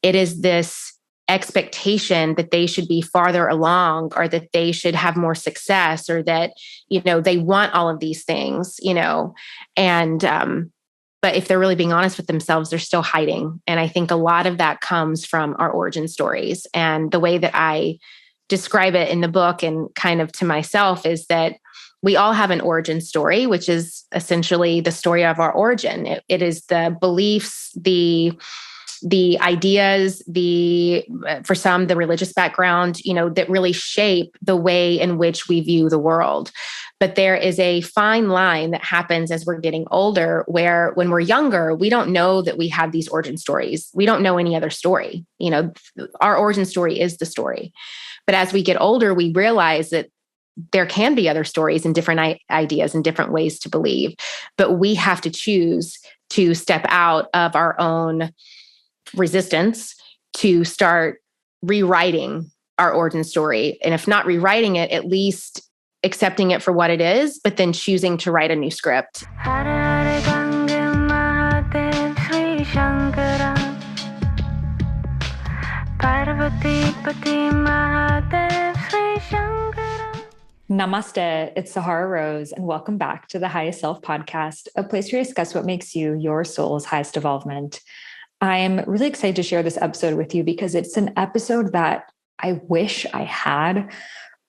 it is this expectation that they should be farther along, or that they should have more success, or that, they want all of these things, and, but if they're really being honest with themselves, they're still hiding. And I think a lot of that comes from our origin stories. And the way that I describe it in the book and kind of to myself is that we all have an origin story, which is essentially the story of our origin. It is the beliefs, the ideas, for some, the religious background, that really shape the way in which we view the world. But there is a fine line that happens as we're getting older, where when we're younger, we don't know that we have these origin stories. We don't know any other story. Our origin story is the story. But as we get older, we realize that there can be other stories and different ideas and different ways to believe. But we have to choose to step out of our own resistance to start rewriting our origin story. And if not rewriting it, at least accepting it for what it is, but then choosing to write a new script. Namaste, it's Sahara Rose, and welcome back to the Highest Self podcast, a place where we discuss what makes you your soul's highest evolvement. I am really excited to share this episode with you because it's an episode that I wish I had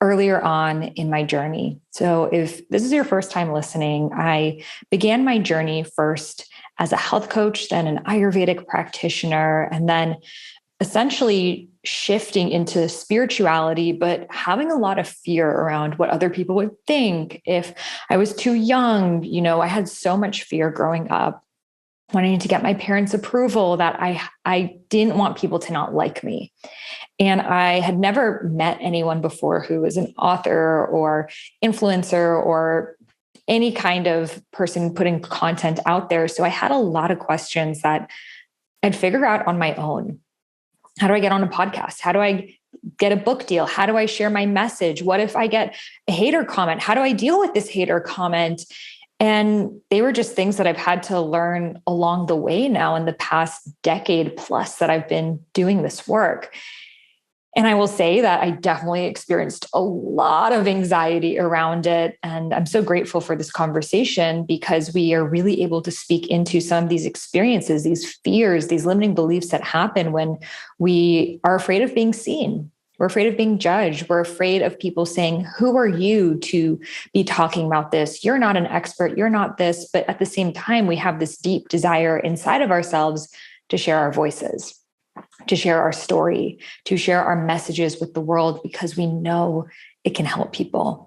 earlier on in my journey. So if this is your first time listening, I began my journey first as a health coach, then an Ayurvedic practitioner, and then essentially shifting into spirituality, but having a lot of fear around what other people would think if I was too young. I had so much fear growing up, wanting to get my parents' approval, that I didn't want people to not like me. And I had never met anyone before who was an author or influencer or any kind of person putting content out there. So I had a lot of questions that I'd figure out on my own. How do I get on a podcast? How do I get a book deal? How do I share my message? What if I get a hater comment? How do I deal with this hater comment? And they were just things that I've had to learn along the way now in the past decade plus that I've been doing this work. And I will say that I definitely experienced a lot of anxiety around it. And I'm so grateful for this conversation because we are really able to speak into some of these experiences, these fears, these limiting beliefs that happen when we are afraid of being seen. We're afraid of being judged. We're afraid of people saying, who are you to be talking about this? You're not an expert. You're not this. But at the same time, we have this deep desire inside of ourselves to share our voices, to share our story, to share our messages with the world because we know it can help people.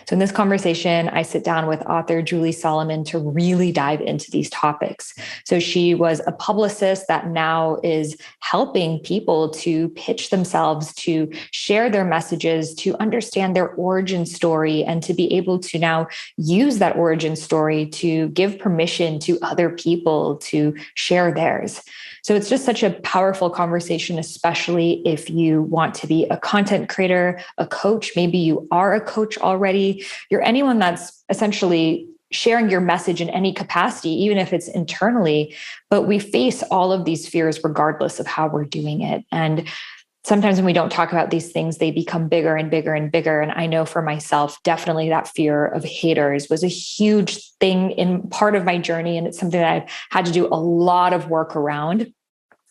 So in this conversation, I sit down with author Julie Solomon to really dive into these topics. So she was a publicist that now is helping people to pitch themselves, to share their messages, to understand their origin story, and to be able to now use that origin story to give permission to other people to share theirs. So it's just such a powerful conversation, especially if you want to be a content creator, a coach. Maybe you are a coach already. You're anyone that's essentially sharing your message in any capacity, even if it's internally. But we face all of these fears regardless of how we're doing it. And sometimes when we don't talk about these things, they become bigger and bigger and bigger. And I know for myself, definitely that fear of haters was a huge thing in part of my journey. And it's something that I've had to do a lot of work around.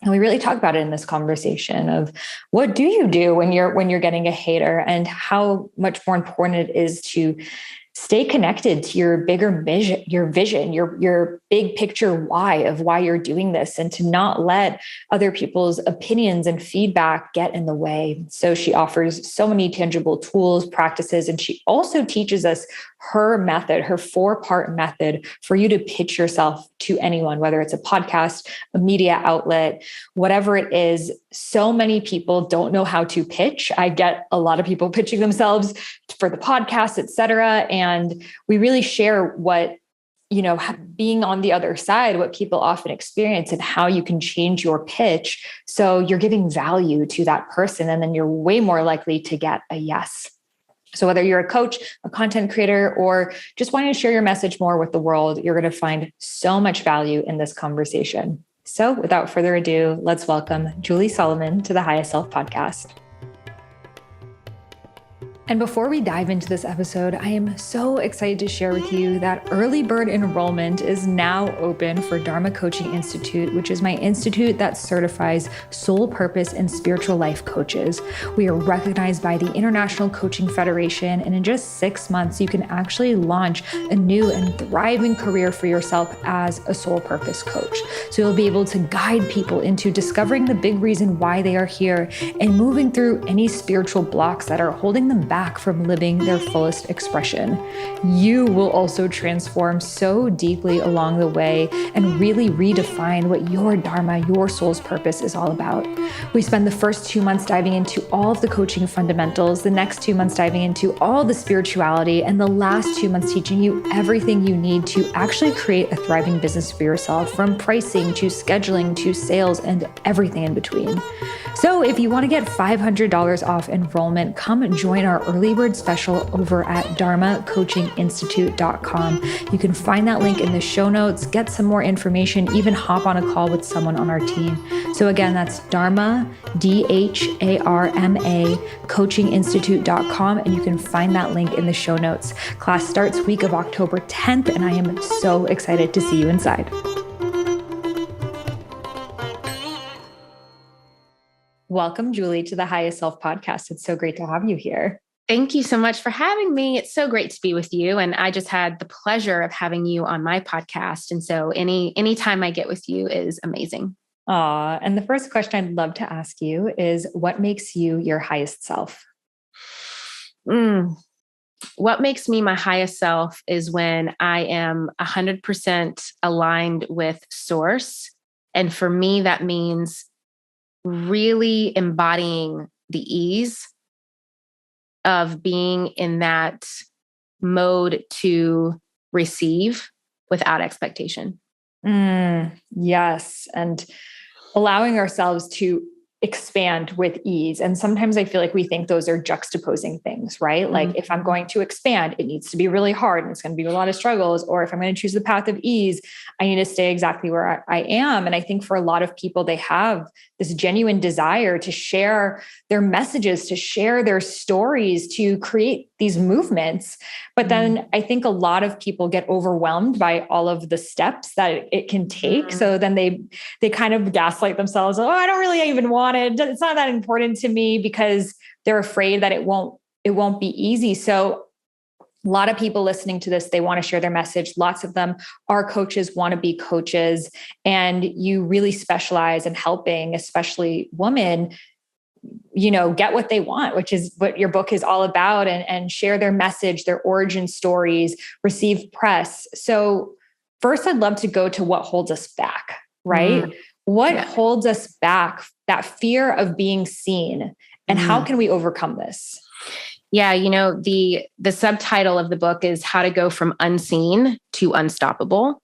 And we really talk about it in this conversation of what do you do when you're getting a hater, and how much more important it is to stay connected to your bigger vision, your big picture why of why you're doing this, and to not let other people's opinions and feedback get in the way. So she offers so many tangible tools, practices, and she also teaches us her method, her 4-part method for you to pitch yourself to anyone, whether it's a podcast, a media outlet, whatever it is. So many people don't know how to pitch. I get a lot of people pitching themselves for the podcast, et cetera. And we really share what, being on the other side, what people often experience and how you can change your pitch. So you're giving value to that person, and then you're way more likely to get a yes. So whether you're a coach, a content creator, or just wanting to share your message more with the world, you're going to find so much value in this conversation. So without further ado, let's welcome Julie Solomon to the Highest Self podcast. And before we dive into this episode, I am so excited to share with you that early bird enrollment is now open for Dharma Coaching Institute, which is my institute that certifies soul purpose and spiritual life coaches. We are recognized by the International Coaching Federation, and in just 6 months, you can actually launch a new and thriving career for yourself as a soul purpose coach. So you'll be able to guide people into discovering the big reason why they are here and moving through any spiritual blocks that are holding them back from living their fullest expression. You will also transform so deeply along the way and really redefine what your Dharma, your soul's purpose is all about. We spend the first 2 months diving into all of the coaching fundamentals, the next 2 months diving into all the spirituality, and the last 2 months teaching you everything you need to actually create a thriving business for yourself, from pricing to scheduling to sales and everything in between. So if you want to get $500 off enrollment, come join our early bird special over at dharmacoachinginstitute.com. You can find that link in the show notes, get some more information, even hop on a call with someone on our team. So again, that's Dharma, DHARMA, coachinginstitute.com, and you can find that link in the show notes. Class starts week of October 10th, and I am so excited to see you inside. Welcome, Julie, to the Highest Self podcast. It's so great to have you here. Thank you so much for having me. It's so great to be with you. And I just had the pleasure of having you on my podcast. And so any time I get with you is amazing. And the first question I'd love to ask you is, what makes you your highest self? What makes me my highest self is when I am 100% aligned with source. And for me, that means really embodying the ease of being in that mode to receive without expectation. Yes. And allowing ourselves to expand with ease. And sometimes I feel like we think those are juxtaposing things, right? Like if I'm going to expand, it needs to be really hard and it's going to be a lot of struggles. Or if I'm going to choose the path of ease, I need to stay exactly where I am. And I think for a lot of people, they have this genuine desire to share their messages, to share their stories, to create these movements. But then I think a lot of people get overwhelmed by all of the steps that it can take. So then they kind of gaslight themselves. Oh, I don't really even want it. It's not that important to me, because they're afraid that it won't be easy. So a lot of people listening to this, they want to share their message. Lots of them are coaches, want to be coaches, and you really specialize in helping, especially women, get what they want, which is what your book is all about, and share their message, their origin stories, receive press. So first, I'd love to go to what holds us back, right? What holds us back, that fear of being seen, and how can we overcome this? Yeah, the subtitle of the book is How to Go from Unseen to Unstoppable.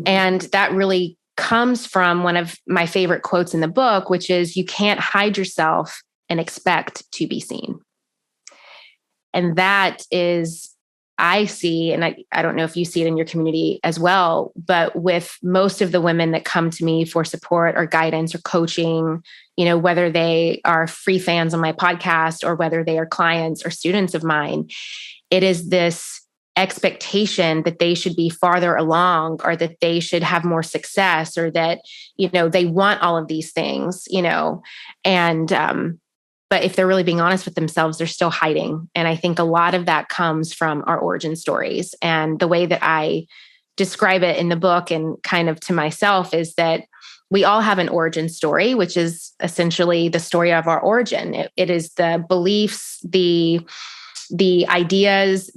And that really comes from one of my favorite quotes in the book, which is, you can't hide yourself and expect to be seen. And that is, I see, and I don't know if you see it in your community as well, but with most of the women that come to me for support or guidance or coaching, whether they are free fans on my podcast or whether they are clients or students of mine, it is this expectation that they should be farther along, or that they should have more success, or that, they want all of these things, but if they're really being honest with themselves, they're still hiding. And I think a lot of that comes from our origin stories. And the way that I describe it in the book and kind of to myself is that we all have an origin story, which is essentially the story of our origin. It is the beliefs, the ideas,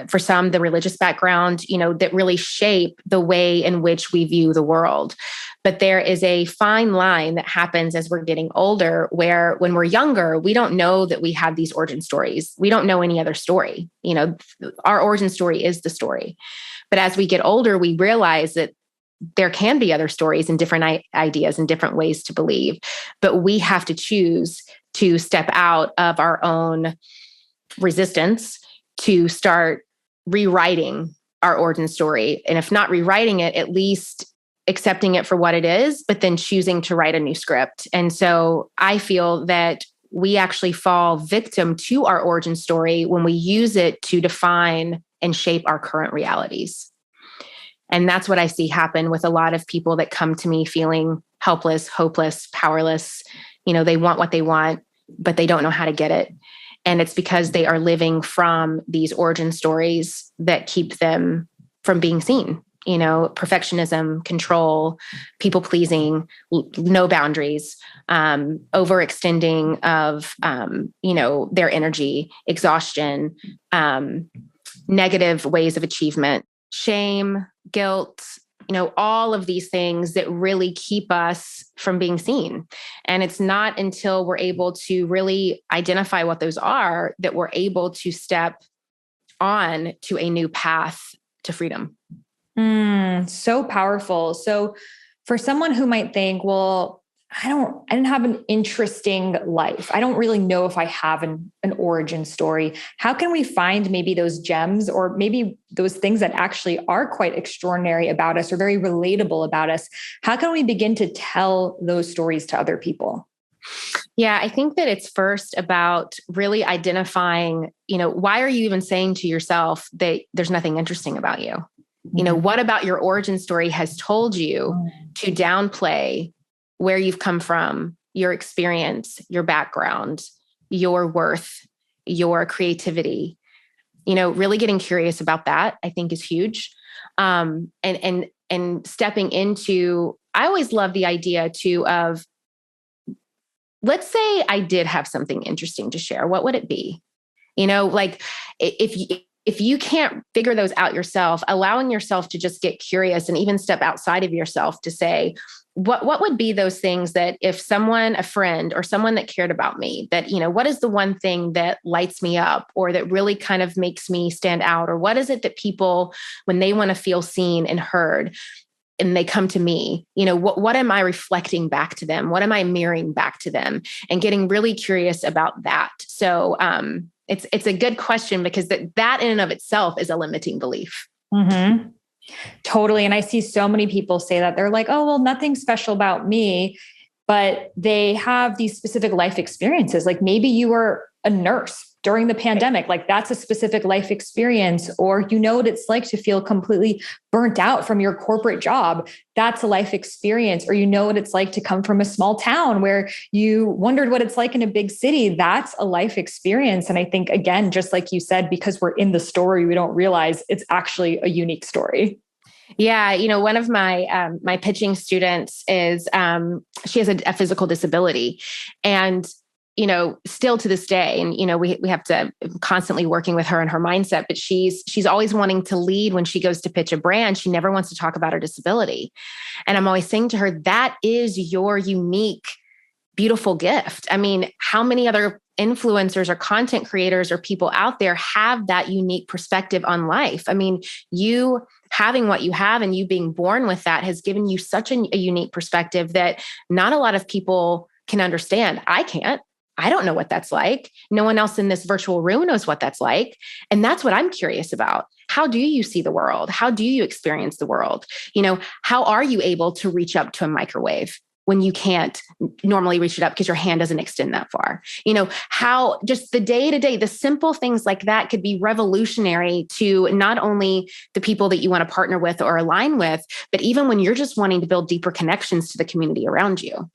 for some, the religious background, that really shape the way in which we view the world. But there is a fine line that happens as we're getting older, where when we're younger, we don't know that we have these origin stories. We don't know any other story. Our origin story is the story. But as we get older, we realize that there can be other stories and different ideas and different ways to believe. But we have to choose to step out of our own resistance to start rewriting our origin story. And if not rewriting it, at least accepting it for what it is, but then choosing to write a new script. And so I feel that we actually fall victim to our origin story when we use it to define and shape our current realities. And that's what I see happen with a lot of people that come to me feeling helpless, hopeless, powerless. They want what they want, but they don't know how to get it. And it's because they are living from these origin stories that keep them from being seen. Perfectionism, control, people pleasing, no boundaries, overextending of, their energy, exhaustion, negative ways of achievement, shame, guilt, all of these things that really keep us from being seen. And it's not until we're able to really identify what those are that we're able to step on to a new path to freedom. So powerful. So for someone who might think, well, I didn't have an interesting life. I don't really know if I have an origin story. How can we find maybe those gems or maybe those things that actually are quite extraordinary about us or very relatable about us? How can we begin to tell those stories to other people? Yeah, I think that it's first about really identifying, why are you even saying to yourself that there's nothing interesting about you? What about your origin story has told you to downplay where you've come from, your experience, your background, your worth, your creativity? Really getting curious about that, I think, is huge. And stepping into, I always love the idea too of, let's say I did have something interesting to share. What would it be? If you can't figure those out yourself, allowing yourself to just get curious and even step outside of yourself to say, what would be those things that if someone, a friend or someone that cared about me, that, what is the one thing that lights me up or that really kind of makes me stand out? Or what is it that people, when they want to feel seen and heard and they come to me, what am I reflecting back to them? What am I mirroring back to them? And getting really curious about that. So, it's a good question because that in and of itself is a limiting belief. Mm-hmm. Totally. And I see so many people say that they're like, oh, well, nothing special about me, but they have these specific life experiences. Like maybe you were a nurse during the pandemic, like that's a specific life experience, or what it's like to feel completely burnt out from your corporate job. That's a life experience. Or what it's like to come from a small town where you wondered what it's like in a big city. That's a life experience. And I think, again, just like you said, because we're in the story, we don't realize it's actually a unique story. Yeah. One of my, my pitching students is, she has a physical disability, and still to this day, and, we have to constantly working with her and her mindset, but she's always wanting to lead when she goes to pitch a brand. She never wants to talk about her disability. And I'm always saying to her, that is your unique, beautiful gift. I mean, how many other influencers or content creators or people out there have that unique perspective on life? I mean, you having what you have and you being born with that has given you such a unique perspective that not a lot of people can understand. I can't. I don't know what that's like. No one else in this virtual room knows what that's like. And that's what I'm curious about. How do you see the world? How do you experience the world? How are you able to reach up to a microwave when you can't normally reach it up because your hand doesn't extend that far? How just the day-to-day, the simple things like that could be revolutionary to not only the people that you want to partner with or align with, but even when you're just wanting to build deeper connections to the community around you.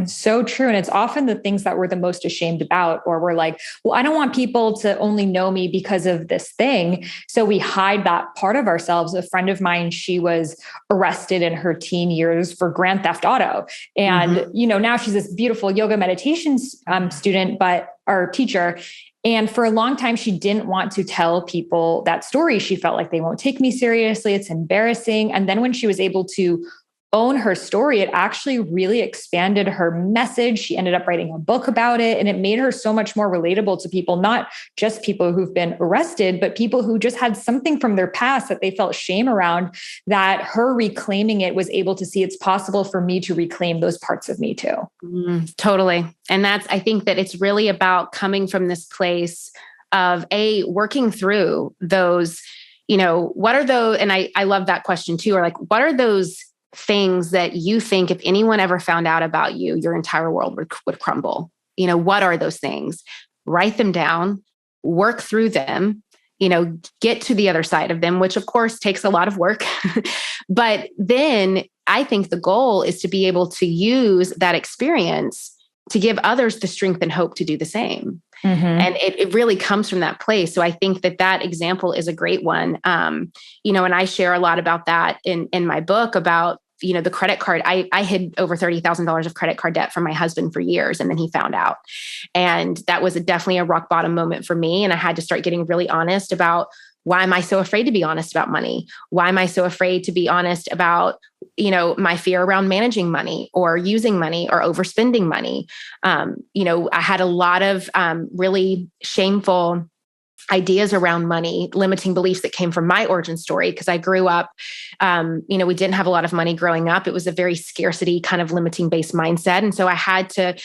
So true. And it's often the things that we're the most ashamed about, or we're like, well, I don't want people to only know me because of this thing. So we hide that part of ourselves. A friend of mine, she was arrested in her teen years for grand theft auto. And, now she's this beautiful yoga meditation student, our teacher. And for a long time, she didn't want to tell people that story. She felt like they won't take me seriously. It's embarrassing. And then when she was able to own her story, it actually really expanded her message. She ended up writing a book about it, and it made her so much more relatable to people, not just people who've been arrested, but people who just had something from their past that they felt shame around, that her reclaiming it was able to see it's possible for me to reclaim those parts of me too. Totally. And I think that it's really about coming from this place of working through those, what are those, and I love that question too, or like, what are those things that you think if anyone ever found out about you, your entire world would crumble. What are those things? Write them down, work through them, get to the other side of them, which of course takes a lot of work. But then I think the goal is to be able to use that experience to give others the strength and hope to do the same. And it really comes from that place. So I think that example is a great one. And I share a lot about that in my book about, the credit card. I hid over $30,000 of credit card debt from my husband for years. And then he found out. And that was definitely a rock bottom moment for me. And I had to start getting really honest about, why am I so afraid to be honest about money? Why am I so afraid to be honest about, my fear around managing money or using money or overspending money? I had a lot of really shameful ideas around money, limiting beliefs that came from my origin story. Because I grew up, we didn't have a lot of money growing up. It was a very scarcity kind of limiting based mindset. And so I had to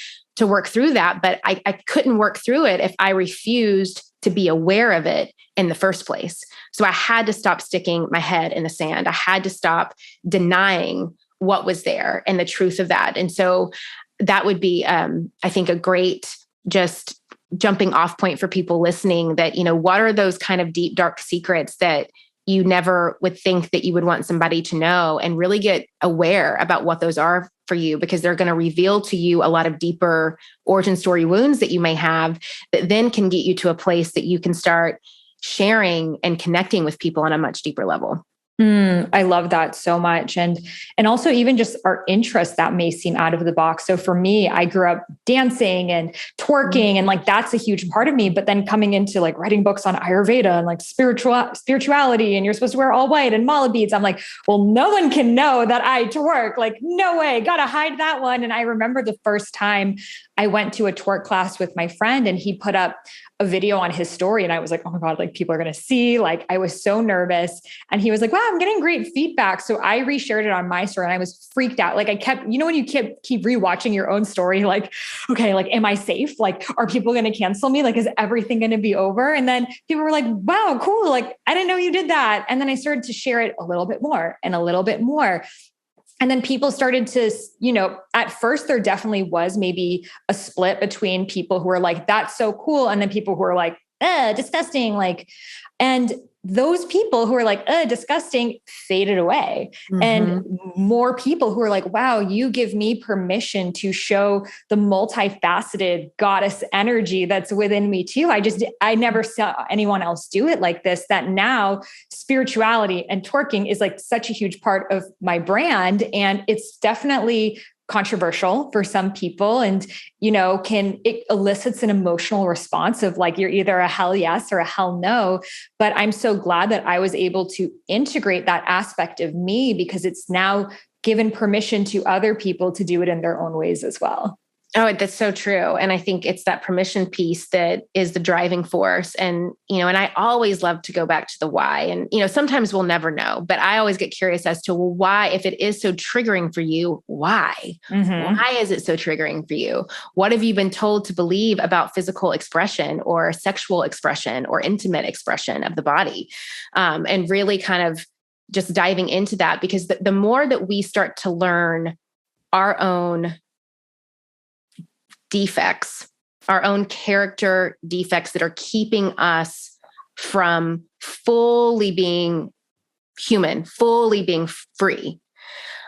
work through that, but I couldn't work through it if I refused to be aware of it in the first place. So I had to stop sticking my head in the sand. I had to stop denying what was there and the truth of that. And so that would be, I think, a great just jumping off point for people listening that, what are those kind of deep, dark secrets that you never would think that you would want somebody to know, and really get aware about what those are for you, because they're going to reveal to you a lot of deeper origin story wounds that you may have that then can get you to a place that you can start sharing and connecting with people on a much deeper level. I love that so much. And also even just our interests that may seem out of the box. So for me, I grew up dancing and twerking, and like, that's a huge part of me. But then coming into like writing books on Ayurveda and like spirituality, and you're supposed to wear all white and mala beads. I'm like, well, no one can know that I twerk. Like, no way, gotta hide that one. And I remember the first time I went to a twerk class with my friend, and he put up a video on his story. And I was like, oh my God, like people are going to see, like, I was so nervous. And he was like, wow, I'm getting great feedback. So I reshared it on my story, and I was freaked out. Like I kept, when you keep rewatching your own story, like, okay, like, am I safe? Like, are people going to cancel me? Like, is everything going to be over? And then people were like, wow, cool. Like, I didn't know you did that. And then I started to share it a little bit more and a little bit more. And then people started to, at first there definitely was maybe a split between people who were like, that's so cool. And then people who are like, disgusting. Like, and those people who are like, disgusting faded away. And more people who are like, wow, you give me permission to show the multifaceted goddess energy that's within me too. I never saw anyone else do it like this, that now spirituality and twerking is like such a huge part of my brand. And it's definitely controversial for some people, and it elicits an emotional response of like, you're either a hell yes or a hell no. But I'm so glad that I was able to integrate that aspect of me, because it's now given permission to other people to do it in their own ways as well. Oh, that's so true. And I think it's that permission piece that is the driving force. And, and I always love to go back to the why. And, sometimes we'll never know, but I always get curious as to, well, why, if it is so triggering for you, why? Why is it so triggering for you? What have you been told to believe about physical expression or sexual expression or intimate expression of the body? And really kind of just diving into that, because the more that we start to learn our own defects, our own character defects that are keeping us from fully being human, fully being free.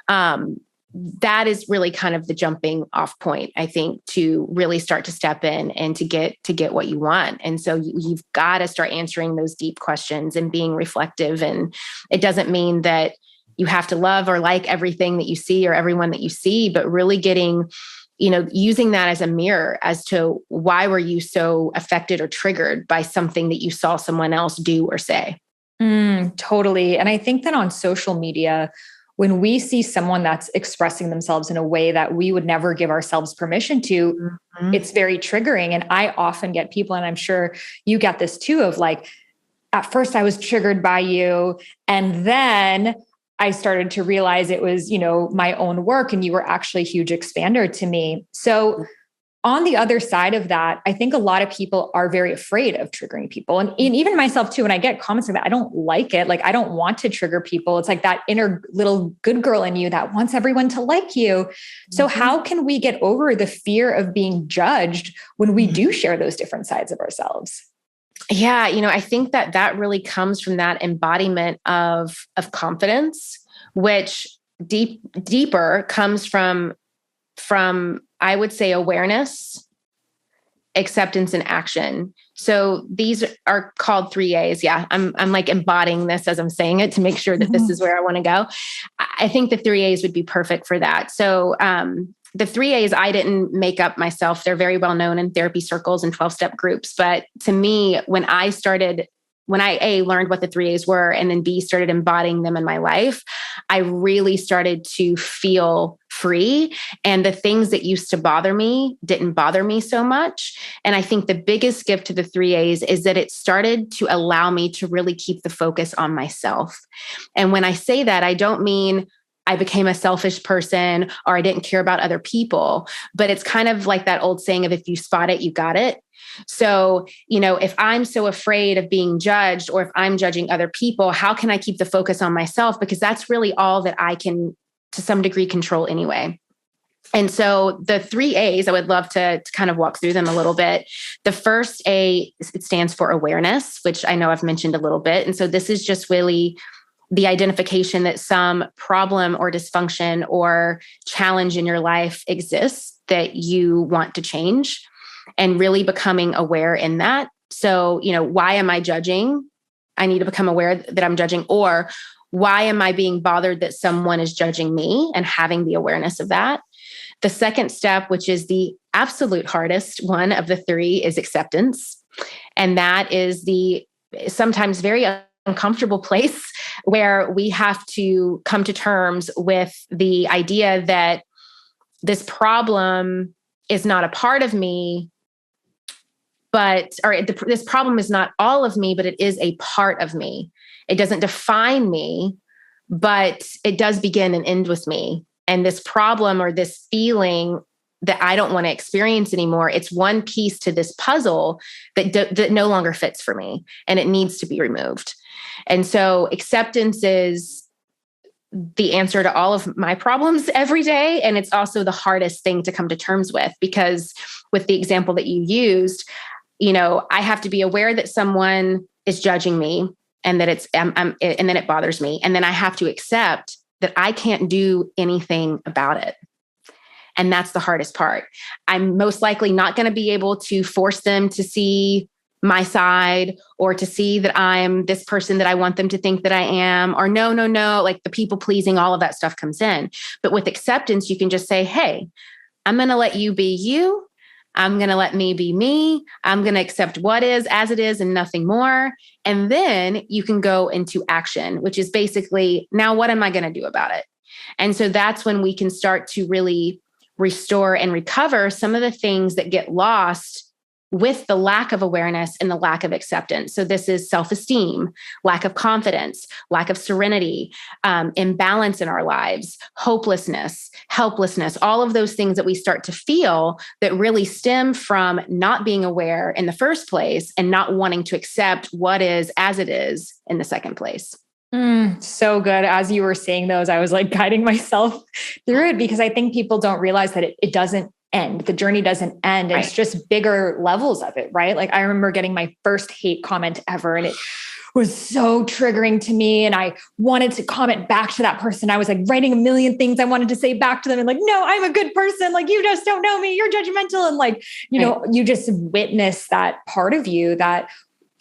That is really kind of the jumping off point, I think, to really start to step in and to get what you want. And so you've got to start answering those deep questions and being reflective. And it doesn't mean that you have to love or like everything that you see or everyone that you see, but really getting, using that as a mirror as to why were you so affected or triggered by something that you saw someone else do or say. Totally. And I think that on social media, when we see someone that's expressing themselves in a way that we would never give ourselves permission to, it's very triggering. And I often get people, and I'm sure you get this too, of like, at first I was triggered by you, and then I started to realize it was, my own work, and you were actually a huge expander to me. So on the other side of that, I think a lot of people are very afraid of triggering people. And even myself too, when I get comments like that, I don't like it. Like, I don't want to trigger people. It's like that inner little good girl in you that wants everyone to like you. So how can we get over the fear of being judged when we do share those different sides of ourselves? Yeah. I think that really comes from that embodiment of confidence, which deeper comes from, I would say, awareness, acceptance, and action. So these are called 3 A's. Yeah. I'm like embodying this as I'm saying it to make sure that this is where I want to go. I think the 3 A's would be perfect for that. So, the 3 A's I didn't make up myself. They're very well known in therapy circles and 12-step groups. But to me, when I learned what the 3 A's were, and then B, started embodying them in my life, I really started to feel free. And the things that used to bother me didn't bother me so much. And I think the biggest gift to the 3 A's is that it started to allow me to really keep the focus on myself. And when I say that, I don't mean I became a selfish person or I didn't care about other people, but it's kind of like that old saying of, if you spot it, you got it. So, if I'm so afraid of being judged, or if I'm judging other people, how can I keep the focus on myself? Because that's really all that I can, to some degree, control anyway. And so the 3 A's, I would love to kind of walk through them a little bit. The first A, it stands for awareness, which I know I've mentioned a little bit. And so this is just really the identification that some problem or dysfunction or challenge in your life exists that you want to change, and really becoming aware in that. So, why am I judging? I need to become aware that I'm judging. Or why am I being bothered that someone is judging me, and having the awareness of that? The second step, which is the absolute hardest one of the 3, is acceptance. And that is the sometimes very uncomfortable place where we have to come to terms with the idea that this problem is not a part of me, this problem is not all of me, but it is a part of me. It doesn't define me, but it does begin and end with me. And this problem or this feeling that I don't want to experience anymore, it's one piece to this puzzle that no longer fits for me, and it needs to be removed. And so acceptance is the answer to all of my problems every day. And it's also the hardest thing to come to terms with, because with the example that you used, I have to be aware that someone is judging me, and that and then it bothers me. And then I have to accept that I can't do anything about it. And that's the hardest part. I'm most likely not going to be able to force them to see my side, or to see that I'm this person that I want them to think that I am, or no, like the people pleasing, all of that stuff comes in. But with acceptance, you can just say, hey, I'm going to let you be you. I'm going to let me be me. I'm going to accept what is as it is and nothing more. And then you can go into action, which is basically, now what am I going to do about it? And so that's when we can start to really restore and recover some of the things that get lost with the lack of awareness and the lack of acceptance. So this is self-esteem, lack of confidence, lack of serenity, imbalance in our lives, hopelessness, helplessness, all of those things that we start to feel that really stem from not being aware in the first place, and not wanting to accept what is as it is in the second place. So good. As you were saying those, I was like guiding myself through it, because I think people don't realize that it doesn't end. The journey doesn't end. Right. It's just bigger levels of it, right? Like I remember getting my first hate comment ever, and it was so triggering to me. And I wanted to comment back to that person. I was like writing a million things I wanted to say back to them, and like, no, I'm a good person. Like, you just don't know me. You're judgmental. And like, you just witness that part of you that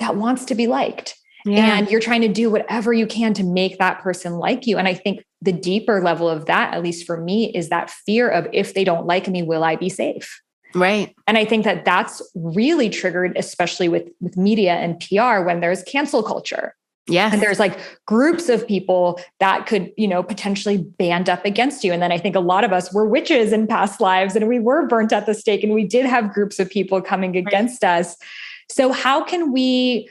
wants to be liked. Yeah. And you're trying to do whatever you can to make that person like you. And I think the deeper level of that, at least for me, is that fear of, if they don't like me, will I be safe? Right. And I think that that's really triggered, especially with media and PR, when there's cancel culture. Yes. And there's like groups of people that could, potentially band up against you. And then I think a lot of us were witches in past lives, and we were burnt at the stake, and we did have groups of people coming against us. So how can we...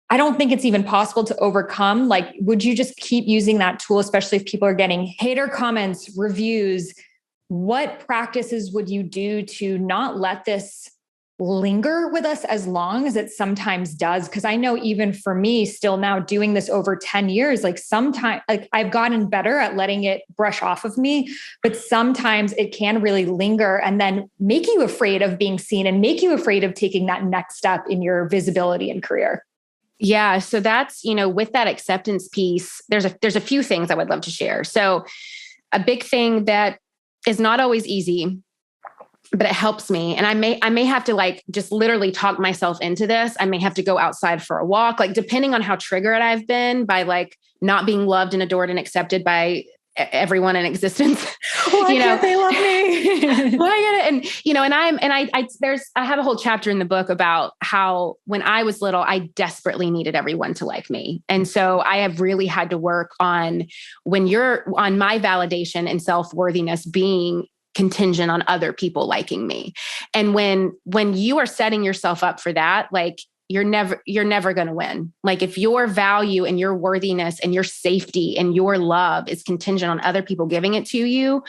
I don't think it's even possible to overcome. Like, would you just keep using that tool, especially if people are getting hater comments, reviews, what practices would you do to not let this linger with us as long as it sometimes does? Because I know even for me, still now doing this over 10 years, like sometimes like I've gotten better at letting it brush off of me, but sometimes it can really linger and then make you afraid of being seen and make you afraid of taking that next step in your visibility and career. Yeah. So that's, with that acceptance piece, there's a few things I would love to share. So a big thing that is not always easy, but it helps me. And I may have to like just literally talk myself into this. I may have to go outside for a walk, like depending on how triggered I've been by like not being loved and adored and accepted by everyone in existence. Why can't they love me? Well, I get it. I have a whole chapter in the book about how when I was little, I desperately needed everyone to like me. And so I have really had to work on my validation and self-worthiness being contingent on other people liking me. And when you are setting yourself up for that, like you're never going to win. Like if your value and your worthiness and your safety and your love is contingent on other people giving it to you,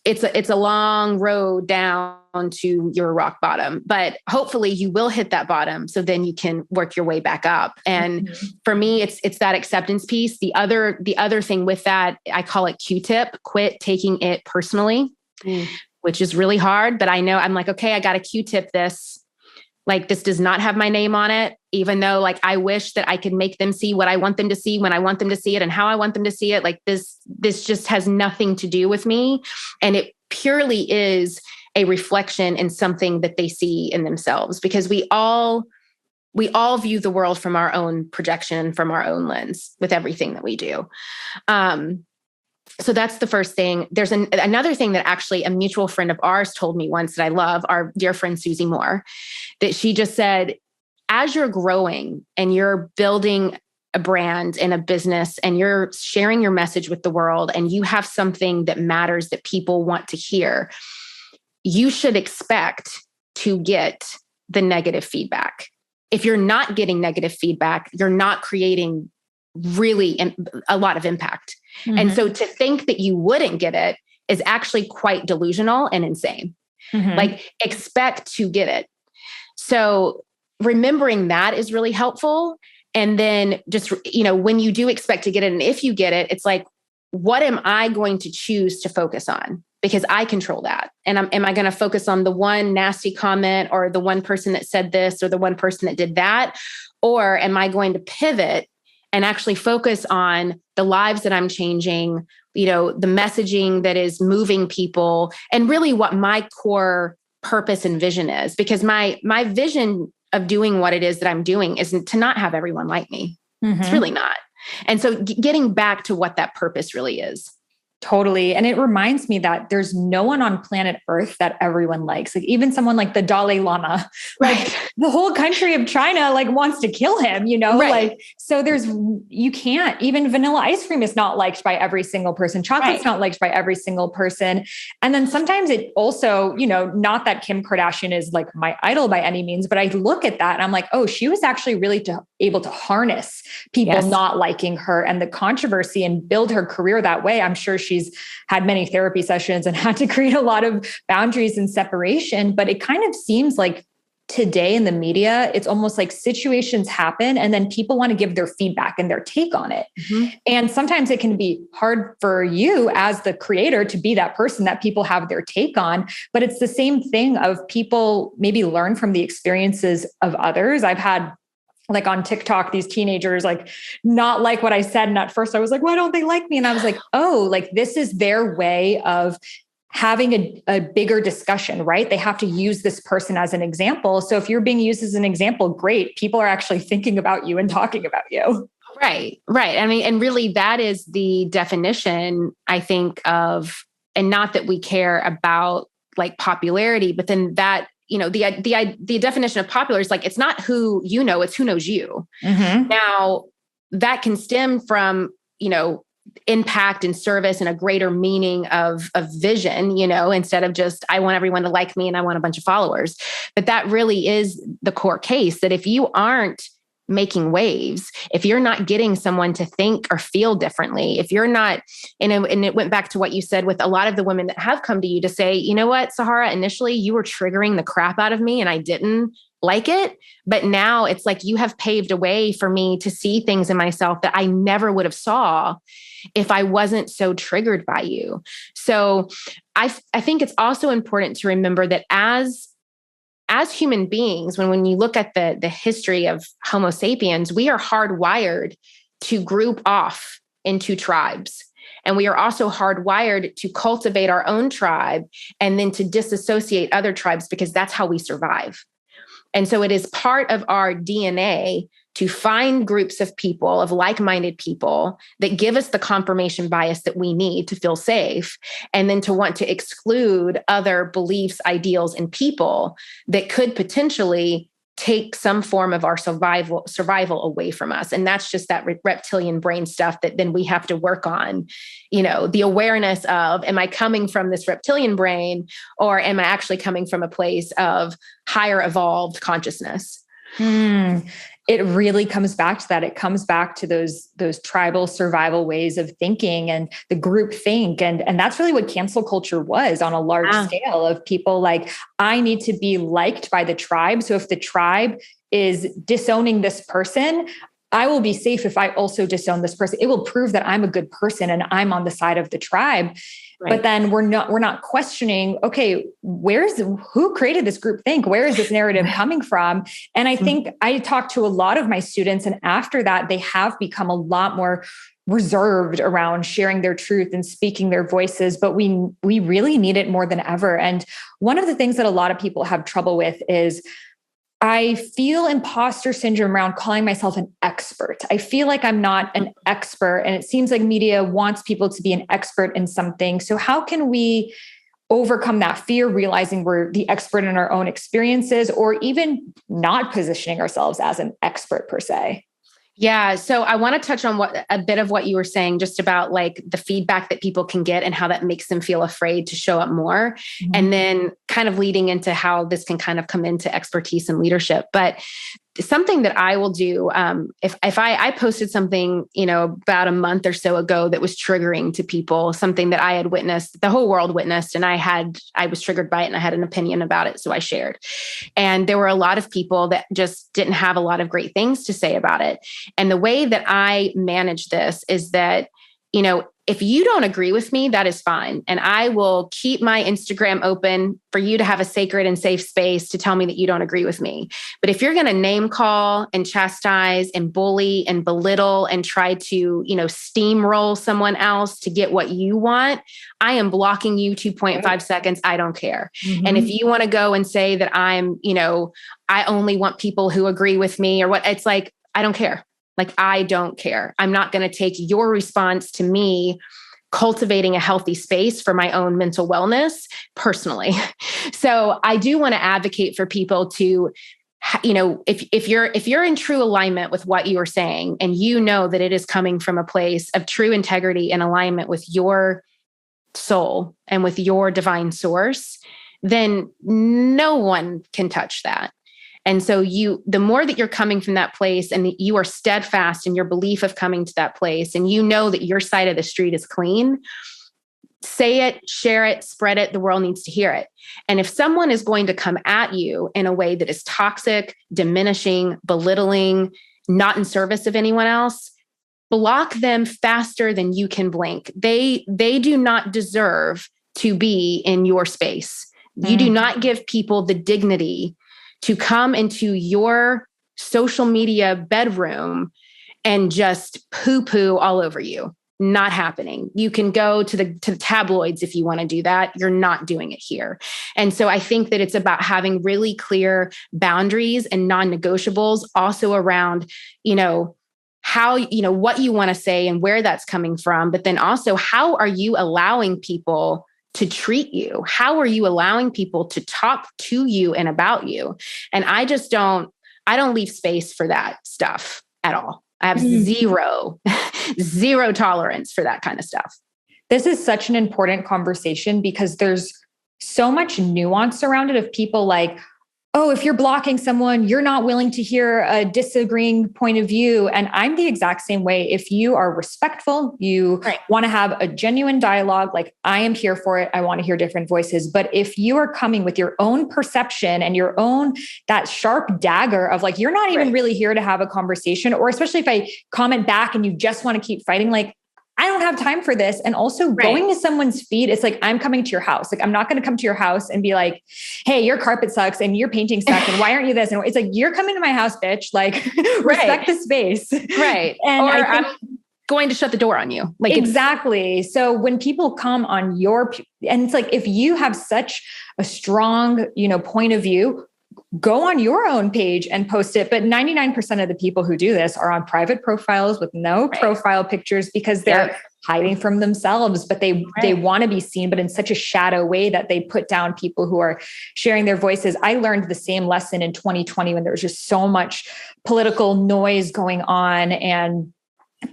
it's a long road down to your rock bottom, but hopefully you will hit that bottom. So then you can work your way back up. And for me, it's that acceptance piece. The other thing with that, I call it Q-tip, quit taking it personally. Which is really hard, but I know I'm like, okay, I got to Q-tip this. Like this does not have my name on it, even though like I wish that I could make them see what I want them to see when I want them to see it and how I want them to see it. Like this just has nothing to do with me. And it purely is a reflection in something that they see in themselves, because we all view the world from our own projection, from our own lens with everything that we do. So that's the first thing. There's another thing that actually a mutual friend of ours told me once that I love, our dear friend, Susie Moore, that she just said, as you're growing and you're building a brand and a business and you're sharing your message with the world and you have something that matters that people want to hear, you should expect to get the negative feedback. If you're not getting negative feedback, you're not creating really a lot of impact. Mm-hmm. And so to think that you wouldn't get it is actually quite delusional and insane. Mm-hmm. Like expect to get it. So remembering that is really helpful. And then just, when you do expect to get it, and if you get it, it's like, what am I going to choose to focus on? Because I control that. And am I going to focus on the one nasty comment or the one person that said this or the one person that did that? Or am I going to pivot and actually focus on the lives that I'm changing, the messaging that is moving people, and really what my core purpose and vision is? Because my vision of doing what it is that I'm doing isn't to not have everyone like me. Mm-hmm. It's really not. And so getting back to what that purpose really is. Totally. And it reminds me that there's no one on planet Earth that everyone likes. Like even someone like the Dalai Lama, like the whole country of China, like wants to kill him, right. Like, so you can't, even vanilla ice cream is not liked by every single person. Chocolate's not liked by every single person. And then sometimes it also, not that Kim Kardashian is like my idol by any means, but I look at that and I'm like, oh, she was actually really able to harness people not liking her and the controversy and build her career that way. I'm sure she's had many therapy sessions and had to create a lot of boundaries and separation. But it kind of seems like today in the media, it's almost like situations happen and then people want to give their feedback and their take on it. Mm-hmm. And sometimes it can be hard for you as the creator to be that person that people have their take on. But it's the same thing of people maybe learn from the experiences of others. I've had like on TikTok, these teenagers like not like what I said. And at first I was like, why don't they like me? And I was like, oh, like this is their way of having a bigger discussion, right? They have to use this person as an example. So if you're being used as an example, great. People are actually thinking about you and talking about you. Right. I mean, and really that is the definition, I think, of, and not that we care about like popularity, but then that, the definition of popular is like, it's not who you know, it's who knows you. Mm-hmm. Now that can stem from, impact and service and a greater meaning of vision, instead of just, I want everyone to like me and I want a bunch of followers. But that really is the core case, that if you aren't making waves, if you're not getting someone to think or feel differently, if you're not, and it went back to what you said with a lot of the women that have come to you to say, you know what, Sahara, initially you were triggering the crap out of me and I didn't like it. But now it's like you have paved a way for me to see things in myself that I never would have saw if I wasn't so triggered by you. So I think it's also important to remember that as human beings, when you look at the history of Homo sapiens, we are hardwired to group off into tribes. And we are also hardwired to cultivate our own tribe and then to disassociate other tribes because that's how we survive. And so it is part of our DNA to find groups of people, of like-minded people that give us the confirmation bias that we need to feel safe, and then to want to exclude other beliefs, ideals, and people that could potentially take some form of our survival away from us. And that's just that reptilian brain stuff that then we have to work on, the awareness of, am I coming from this reptilian brain or am I actually coming from a place of higher evolved consciousness? It really comes back to that. It comes back to those tribal survival ways of thinking and the group think. And that's really what cancel culture was on a large scale of people like, I need to be liked by the tribe. So if the tribe is disowning this person, I will be safe if I also disown this person. It will prove that I'm a good person and I'm on the side of the tribe. Right. But then we're not questioning, okay, who created this group think? Where is this narrative coming from? And I think I talked to a lot of my students, and after that, they have become a lot more reserved around sharing their truth and speaking their voices, but we really need it more than ever. And one of the things that a lot of people have trouble with is I feel imposter syndrome around calling myself an expert. I feel like I'm not an expert, and it seems like media wants people to be an expert in something. So how can we overcome that fear, realizing we're the expert in our own experiences, or even not positioning ourselves as an expert per se? Yeah. So I want to touch on a bit of what you were saying, just about like the feedback that people can get and how that makes them feel afraid to show up more. Mm-hmm. And then kind of leading into how this can kind of come into expertise and leadership. But something that I will do, if I posted something, about a month or so ago that was triggering to people, something that I had witnessed, the whole world witnessed, and I was triggered by it and I had an opinion about it. So I shared. And there were a lot of people that just didn't have a lot of great things to say about it. And the way that I manage this is that, if you don't agree with me, that is fine. And I will keep my Instagram open for you to have a sacred and safe space to tell me that you don't agree with me. But if you're going to name call and chastise and bully and belittle and try to, steamroll someone else to get what you want, I am blocking you 2.5 seconds. I don't care. Mm-hmm. And if you want to go and say that I'm, I only want people who agree with me or what, it's like, I don't care. Like, I don't care. I'm not going to take your response to me cultivating a healthy space for my own mental wellness personally. So I do want to advocate for people to, if you're in true alignment with what you are saying, and that it is coming from a place of true integrity and alignment with your soul and with your divine source, then no one can touch that. And so the more that you're coming from that place and that you are steadfast in your belief of coming to that place, and that your side of the street is clean, say it, share it, spread it. The world needs to hear it. And if someone is going to come at you in a way that is toxic, diminishing, belittling, not in service of anyone else, block them faster than you can blink. They do not deserve to be in your space. You do not give people the dignity to come into your social media bedroom and just poo-poo all over you. Not happening. You can go to the tabloids if you want to do that. You're not doing it here. And so I think that it's about having really clear boundaries and non-negotiables also around, how, what you want to say and where that's coming from. But then also, how are you allowing people to treat you? How are you allowing people to talk to you and about you? And I don't leave space for that stuff at all. I have zero tolerance for that kind of stuff. This is such an important conversation because there's so much nuance around it of people like, oh, if you're blocking someone, you're not willing to hear a disagreeing point of view. And I'm the exact same way. If you are respectful, you want to have a genuine dialogue, like I am here for it. I want to hear different voices. But if you are coming with your own perception and your own, that sharp dagger of like, you're not even really here to have a conversation, or especially if I comment back and you just want to keep fighting, like, I don't have time for this. And also going to someone's feed, it's like, I'm coming to your house. Like, I'm not going to come to your house and be like, hey, your carpet sucks and your painting sucks. And why aren't you this? And it's like, you're coming to my house, bitch. Like respect the space. Right. And I'm going to shut the door on you. Like exactly. So when people come on and it's like, if you have such a strong, point of view, go on your own page and post it. But 99% of the people who do this are on private profiles with no profile pictures because they're hiding from themselves, but they want to be seen, but in such a shadow way that they put down people who are sharing their voices. I learned the same lesson in 2020 when there was just so much political noise going on. And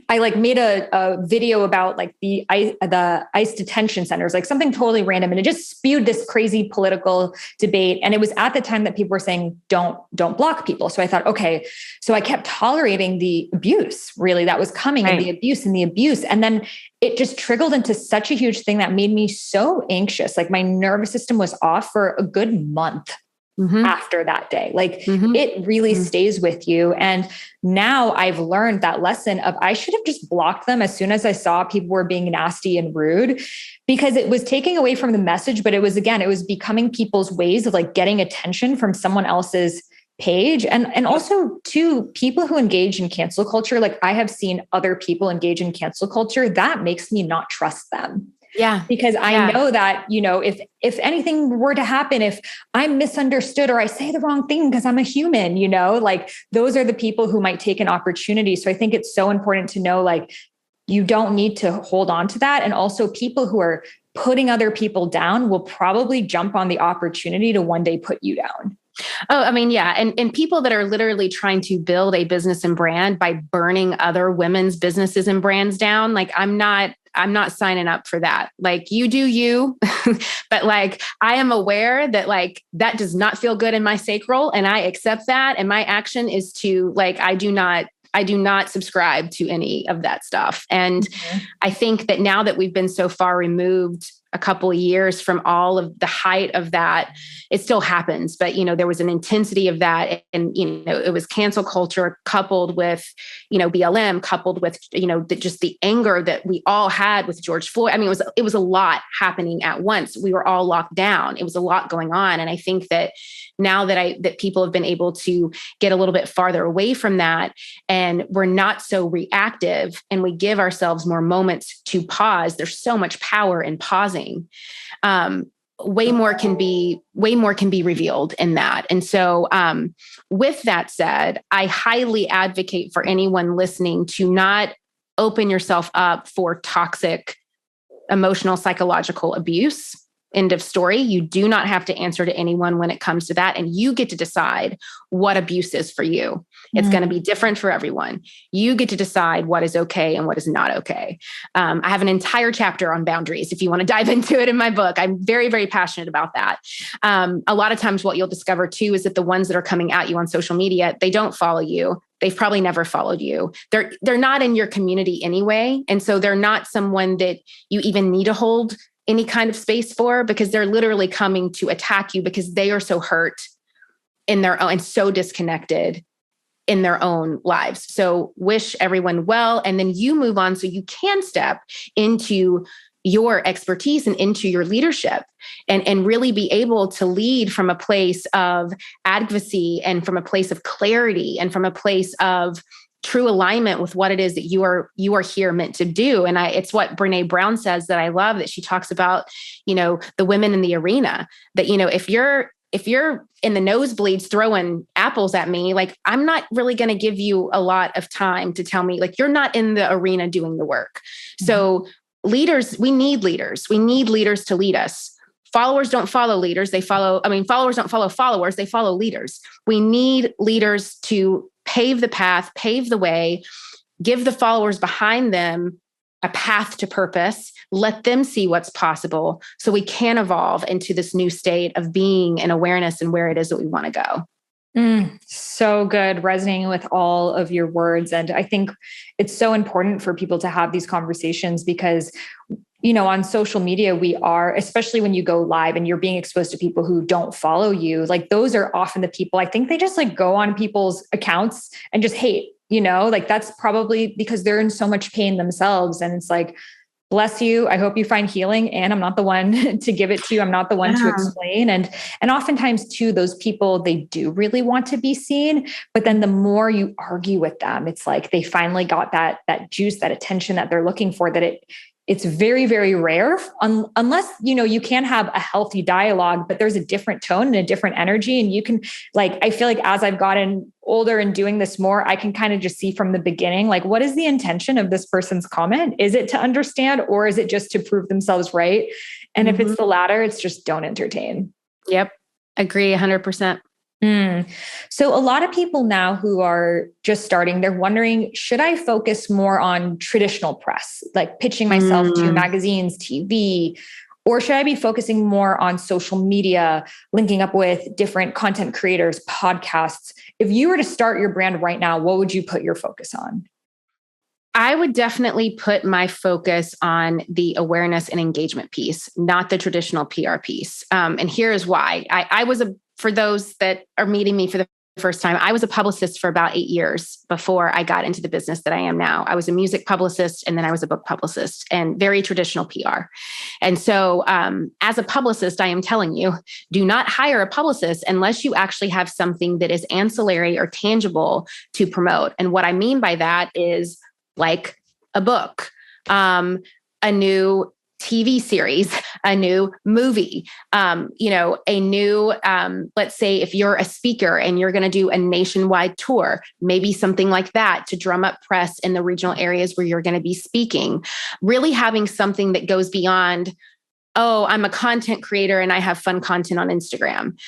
I like made a video about like the ICE detention centers, like something totally random. And it just spewed this crazy political debate. And it was at the time that people were saying, don't block people. So I thought, okay, so I kept tolerating the abuse really that was coming and the abuse. And then it just trickled into such a huge thing that made me so anxious. Like my nervous system was off for a good month. After that day, like it really stays with you. And now I've learned that lesson of I should have just blocked them as soon as I saw people were being nasty and rude, because it was taking away from the message. But it was becoming people's ways of like getting attention from someone else's page. And also to people who engage in cancel culture, like I have seen other people engage in cancel culture, that makes me not trust them. Yeah. Because I know that, if anything were to happen, if I'm misunderstood or I say the wrong thing because I'm a human, like those are the people who might take an opportunity. So I think it's so important to know, like, you don't need to hold on to that. And also people who are putting other people down will probably jump on the opportunity to one day put you down. Oh, I mean, yeah. And people that are literally trying to build a business and brand by burning other women's businesses and brands down. Like, I'm not signing up for that. Like, you do you, but like, I am aware that like, that does not feel good in my sacral, and I accept that. And my action is to like, I do not subscribe to any of that stuff. And I think that now that we've been so far removed a couple of years from all of the height of that, it still happens. But, there was an intensity of that. And, it was cancel culture coupled with, BLM, coupled with, just the anger that we all had with George Floyd. I mean, it was a lot happening at once. We were all locked down. It was a lot going on. And I think that now that people have been able to get a little bit farther away from that, and we're not so reactive, and we give ourselves more moments to pause. There's so much power in pausing. Way more can be revealed in that. And so, with that said, I highly advocate for anyone listening to not open yourself up for toxic emotional, psychological abuse. End of story. You do not have to answer to anyone when it comes to that. And you get to decide what abuse is for you. It's going to be different for everyone. You get to decide what is okay and what is not okay. I have an entire chapter on boundaries if you want to dive into it in my book. I'm very, very passionate about that. A lot of times what you'll discover too is that the ones that are coming at you on social media, they don't follow you. They've probably never followed you. They're not in your community anyway. And so they're not someone that you even need to hold any kind of space for, because they're literally coming to attack you because they are so hurt in their own and so disconnected in their own lives. So wish everyone well. And then you move on so you can step into your expertise and into your leadership and really be able to lead from a place of advocacy and from a place of clarity and from a place of true alignment with what it is that you are here meant to do. And it's what Brené Brown says that I love, that she talks about, the women in the arena, that, if you're in the nosebleeds throwing apples at me, like, I'm not really going to give you a lot of time to tell me, like, you're not in the arena doing the work. So leaders, we need leaders. We need leaders to lead us. Followers don't follow leaders. Followers don't follow followers. They follow leaders. We need leaders to pave the path, pave the way, give the followers behind them a path to purpose, let them see what's possible so we can evolve into this new state of being and awareness and where it is that we want to go. So good, resonating with all of your words. And I think it's so important for people to have these conversations because, on social media, we are, especially when you go live and you're being exposed to people who don't follow you, like those are often the people, I think they just like go on people's accounts and just hate, like that's probably because they're in so much pain themselves. And it's like, bless you. I hope you find healing. And I'm not the one to give it to you. I'm not the one to explain. And oftentimes too, those people, they do really want to be seen, but then the more you argue with them, it's like they finally got that juice, that attention that they're looking for, that it's very, very rare unless, you can have a healthy dialogue, but there's a different tone and a different energy. And you can I feel like as I've gotten older and doing this more, I can kind of just see from the beginning, what is the intention of this person's comment? Is it to understand, or is it just to prove themselves right? And if it's the latter, it's just don't entertain. Yep. Agree 100%. So a lot of people now who are just starting, they're wondering, should I focus more on traditional press, like pitching myself to magazines, TV, or should I be focusing more on social media, linking up with different content creators, podcasts? If you were to start your brand right now, what would you put your focus on? I would definitely put my focus on the awareness and engagement piece, not the traditional PR piece. And here is why. For those that are meeting me for the first time, I was a publicist for about 8 years before I got into the business that I am now. I was a music publicist, and then I was a book publicist, and very traditional PR. And so as a publicist, I am telling you, do not hire a publicist unless you actually have something that is ancillary or tangible to promote. And what I mean by that is like a book, a new TV series, a new movie, a new, let's say if you're a speaker and you're going to do a nationwide tour, maybe something like that to drum up press in the regional areas where you're going to be speaking, really having something that goes beyond, oh, I'm a content creator and I have fun content on Instagram.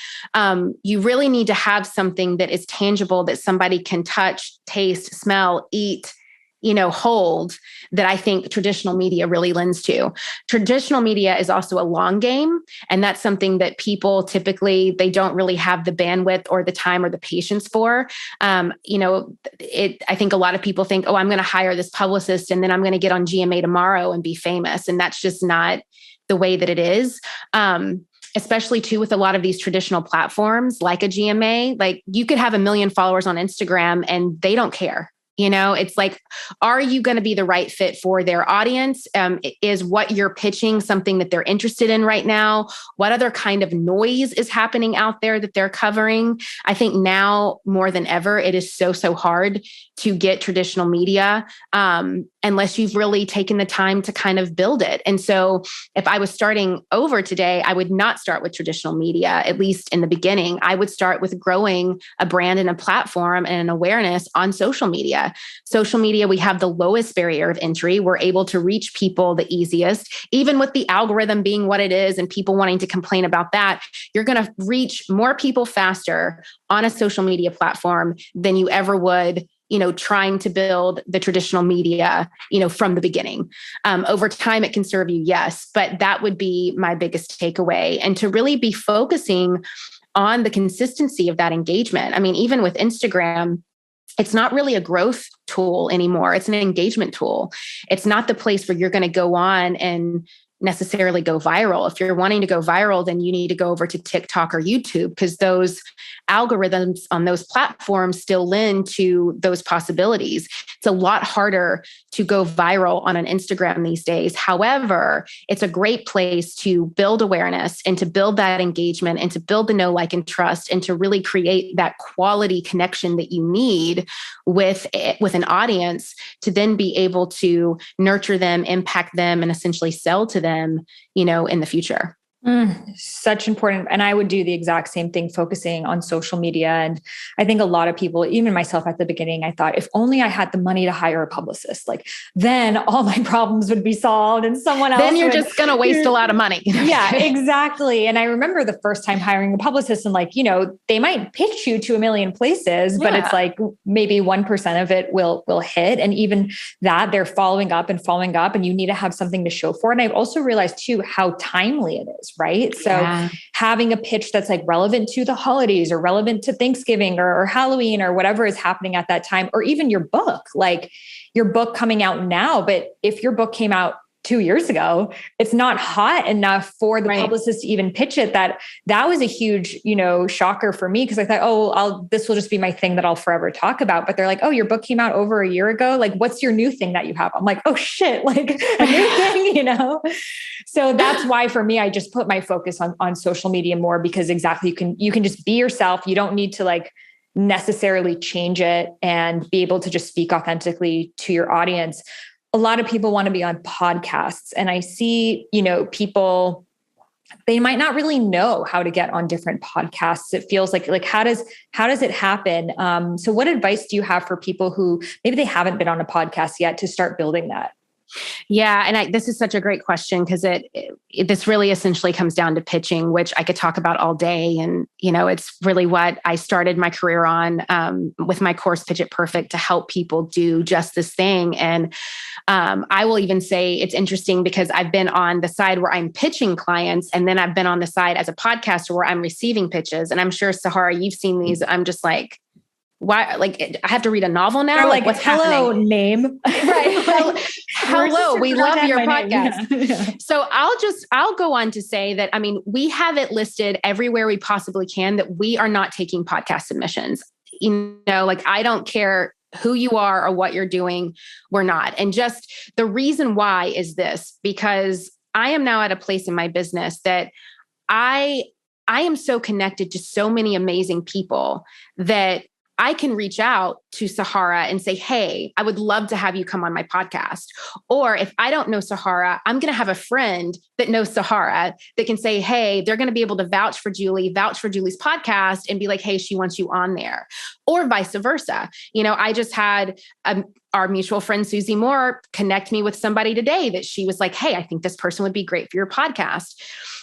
You really need to have something that is tangible that somebody can touch, taste, smell, eat, hold, that I think traditional media really lends to. Traditional media is also a long game. And that's something that people typically, they don't really have the bandwidth or the time or the patience for. I think a lot of people think, oh, I'm going to hire this publicist and then I'm going to get on GMA tomorrow and be famous. And that's just not the way that it is. Especially too with a lot of these traditional platforms like a GMA, like you could have 1 million followers on Instagram and they don't care. It's like, are you going to be the right fit for their audience? Is what you're pitching something that they're interested in right now? What other kind of noise is happening out there that they're covering? I think now more than ever, it is so hard to get traditional media unless you've really taken the time to kind of build it. And so if I was starting over today, I would not start with traditional media, at least in the beginning. I would start with growing a brand and a platform and an awareness on social media. Social media, we have the lowest barrier of entry. We're able to reach people the easiest, even with the algorithm being what it is and people wanting to complain about that. You're going to reach more people faster on a social media platform than you ever would trying to build the traditional media, from the beginning. Over time, it can serve you, yes, but that would be my biggest takeaway. And to really be focusing on the consistency of that engagement. I mean, even with Instagram, it's not really a growth tool anymore. It's an engagement tool. It's not the place where you're going to go on and necessarily go viral. If you're wanting to go viral, then you need to go over to TikTok or YouTube because those algorithms on those platforms still lend to those possibilities. It's a lot harder to go viral on an Instagram these days. However, it's a great place to build awareness and to build that engagement and to build the know, like, and trust and to really create that quality connection that you need with an audience to then be able to nurture them, impact them, and essentially sell to them, in the future. Such important. And I would do the exact same thing, focusing on social media. And I think a lot of people, even myself at the beginning, I thought if only I had the money to hire a publicist, like then all my problems would be solved and someone else. Then you're just going to waste a lot of money. Yeah, exactly. And I remember the first time hiring a publicist and like, they might pitch you to a million places, but it's like maybe 1% of it will hit. And even that they're following up and you need to have something to show for it. And I've also realized too, how timely it is. Right. So having a pitch that's like relevant to the holidays or relevant to Thanksgiving or Halloween or whatever is happening at that time, or even your book, like your book coming out now. But if your book came out 2 years ago, it's not hot enough for the publicist to even pitch it. That was a huge, shocker for me. Cause I thought, this will just be my thing that I'll forever talk about. But they're like, oh, your book came out over a year ago. Like, what's your new thing that you have? I'm like, oh shit, like a new thing, So that's why for me, I just put my focus on social media more, because exactly you can just be yourself. You don't need to like necessarily change it, and be able to just speak authentically to your audience. A lot of people want to be on podcasts, and I see, people, they might not really know how to get on different podcasts. It feels like how does it happen? So what advice do you have for people who maybe they haven't been on a podcast yet to start building that? Yeah. And this is such a great question, because this really essentially comes down to pitching, which I could talk about all day. And, it's really what I started my career on with my course, Pitch It Perfect, to help people do just this thing. And I will even say it's interesting because I've been on the side where I'm pitching clients, and then I've been on the side as a podcaster where I'm receiving pitches. And I'm sure, Sahara, you've seen these. I'm just like, why? Like, I have to read a novel now? Like what's hello, happening? Name. Right. Hello, we love your podcast. Yeah. So I'll go on to say that, we have it listed everywhere we possibly can that we are not taking podcast submissions. I don't care who you are or what you're doing, we're not. And just the reason why is this, because I am now at a place in my business that I am so connected to so many amazing people that I can reach out to Sahara and say, hey, I would love to have you come on my podcast. Or if I don't know Sahara, I'm going to have a friend that knows Sahara that can say, hey, they're going to be able to vouch for Julie's podcast and be like, hey, she wants you on there. Or vice versa. I just had our mutual friend, Susie Moore, connect me with somebody today that she was like, hey, I think this person would be great for your podcast.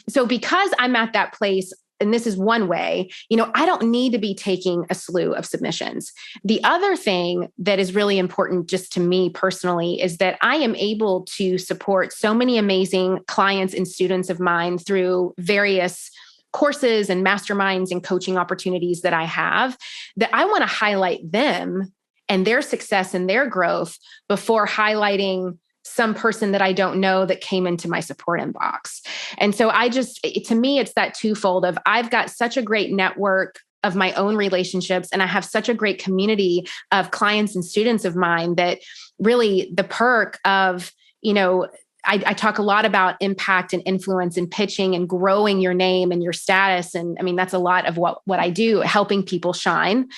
So because I'm at that place, and this is one way, I don't need to be taking a slew of submissions. The other thing that is really important just to me personally is that I am able to support so many amazing clients and students of mine through various courses and masterminds and coaching opportunities that I have, that I want to highlight them and their success and their growth before highlighting some person that I don't know that came into my support inbox. And so to me, it's that twofold of I've got such a great network of my own relationships, and I have such a great community of clients and students of mine that really the perk of, I talk a lot about impact and influence and pitching and growing your name and your status. And that's a lot of what I do, helping people shine.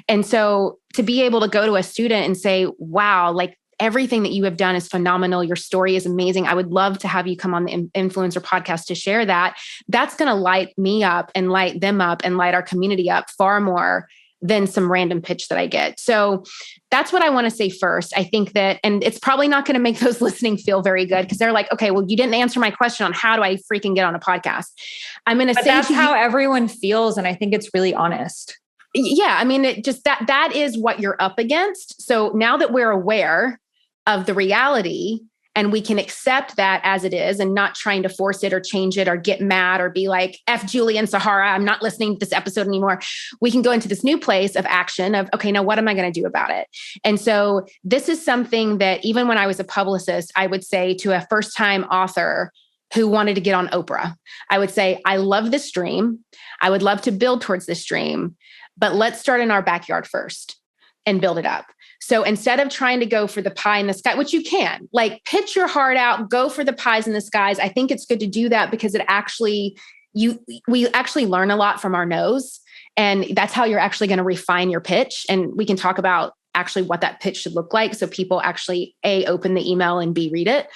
And so to be able to go to a student and say, wow, like, everything that you have done is phenomenal. Your story is amazing. I would love to have you come on the Influencer podcast to share that. That's going to light me up and light them up and light our community up far more than some random pitch that I get. So that's what I want to say first. I think that, and it's probably not going to make those listening feel very good because they're like, okay, well, you didn't answer my question on how do I freaking get on a podcast? I'm going to say that's how everyone feels. And I think it's really honest. Yeah. It just that is what you're up against. So now that we're aware of the reality and we can accept that as it is and not trying to force it or change it or get mad or be like, F Julie and Sahara, I'm not listening to this episode anymore. We can go into this new place of action of, okay, now what am I going to do about it? And so this is something that even when I was a publicist, I would say to a first-time author who wanted to get on Oprah, I would say, I love this dream. I would love to build towards this dream, but let's start in our backyard first and build it up. So instead of trying to go for the pie in the sky, which you can, like pitch your heart out, go for the pies in the skies. I think it's good to do that because we actually learn a lot from our no's. And that's how you're actually going to refine your pitch. And we can talk about actually what that pitch should look like. So people actually A, open the email and B, read it.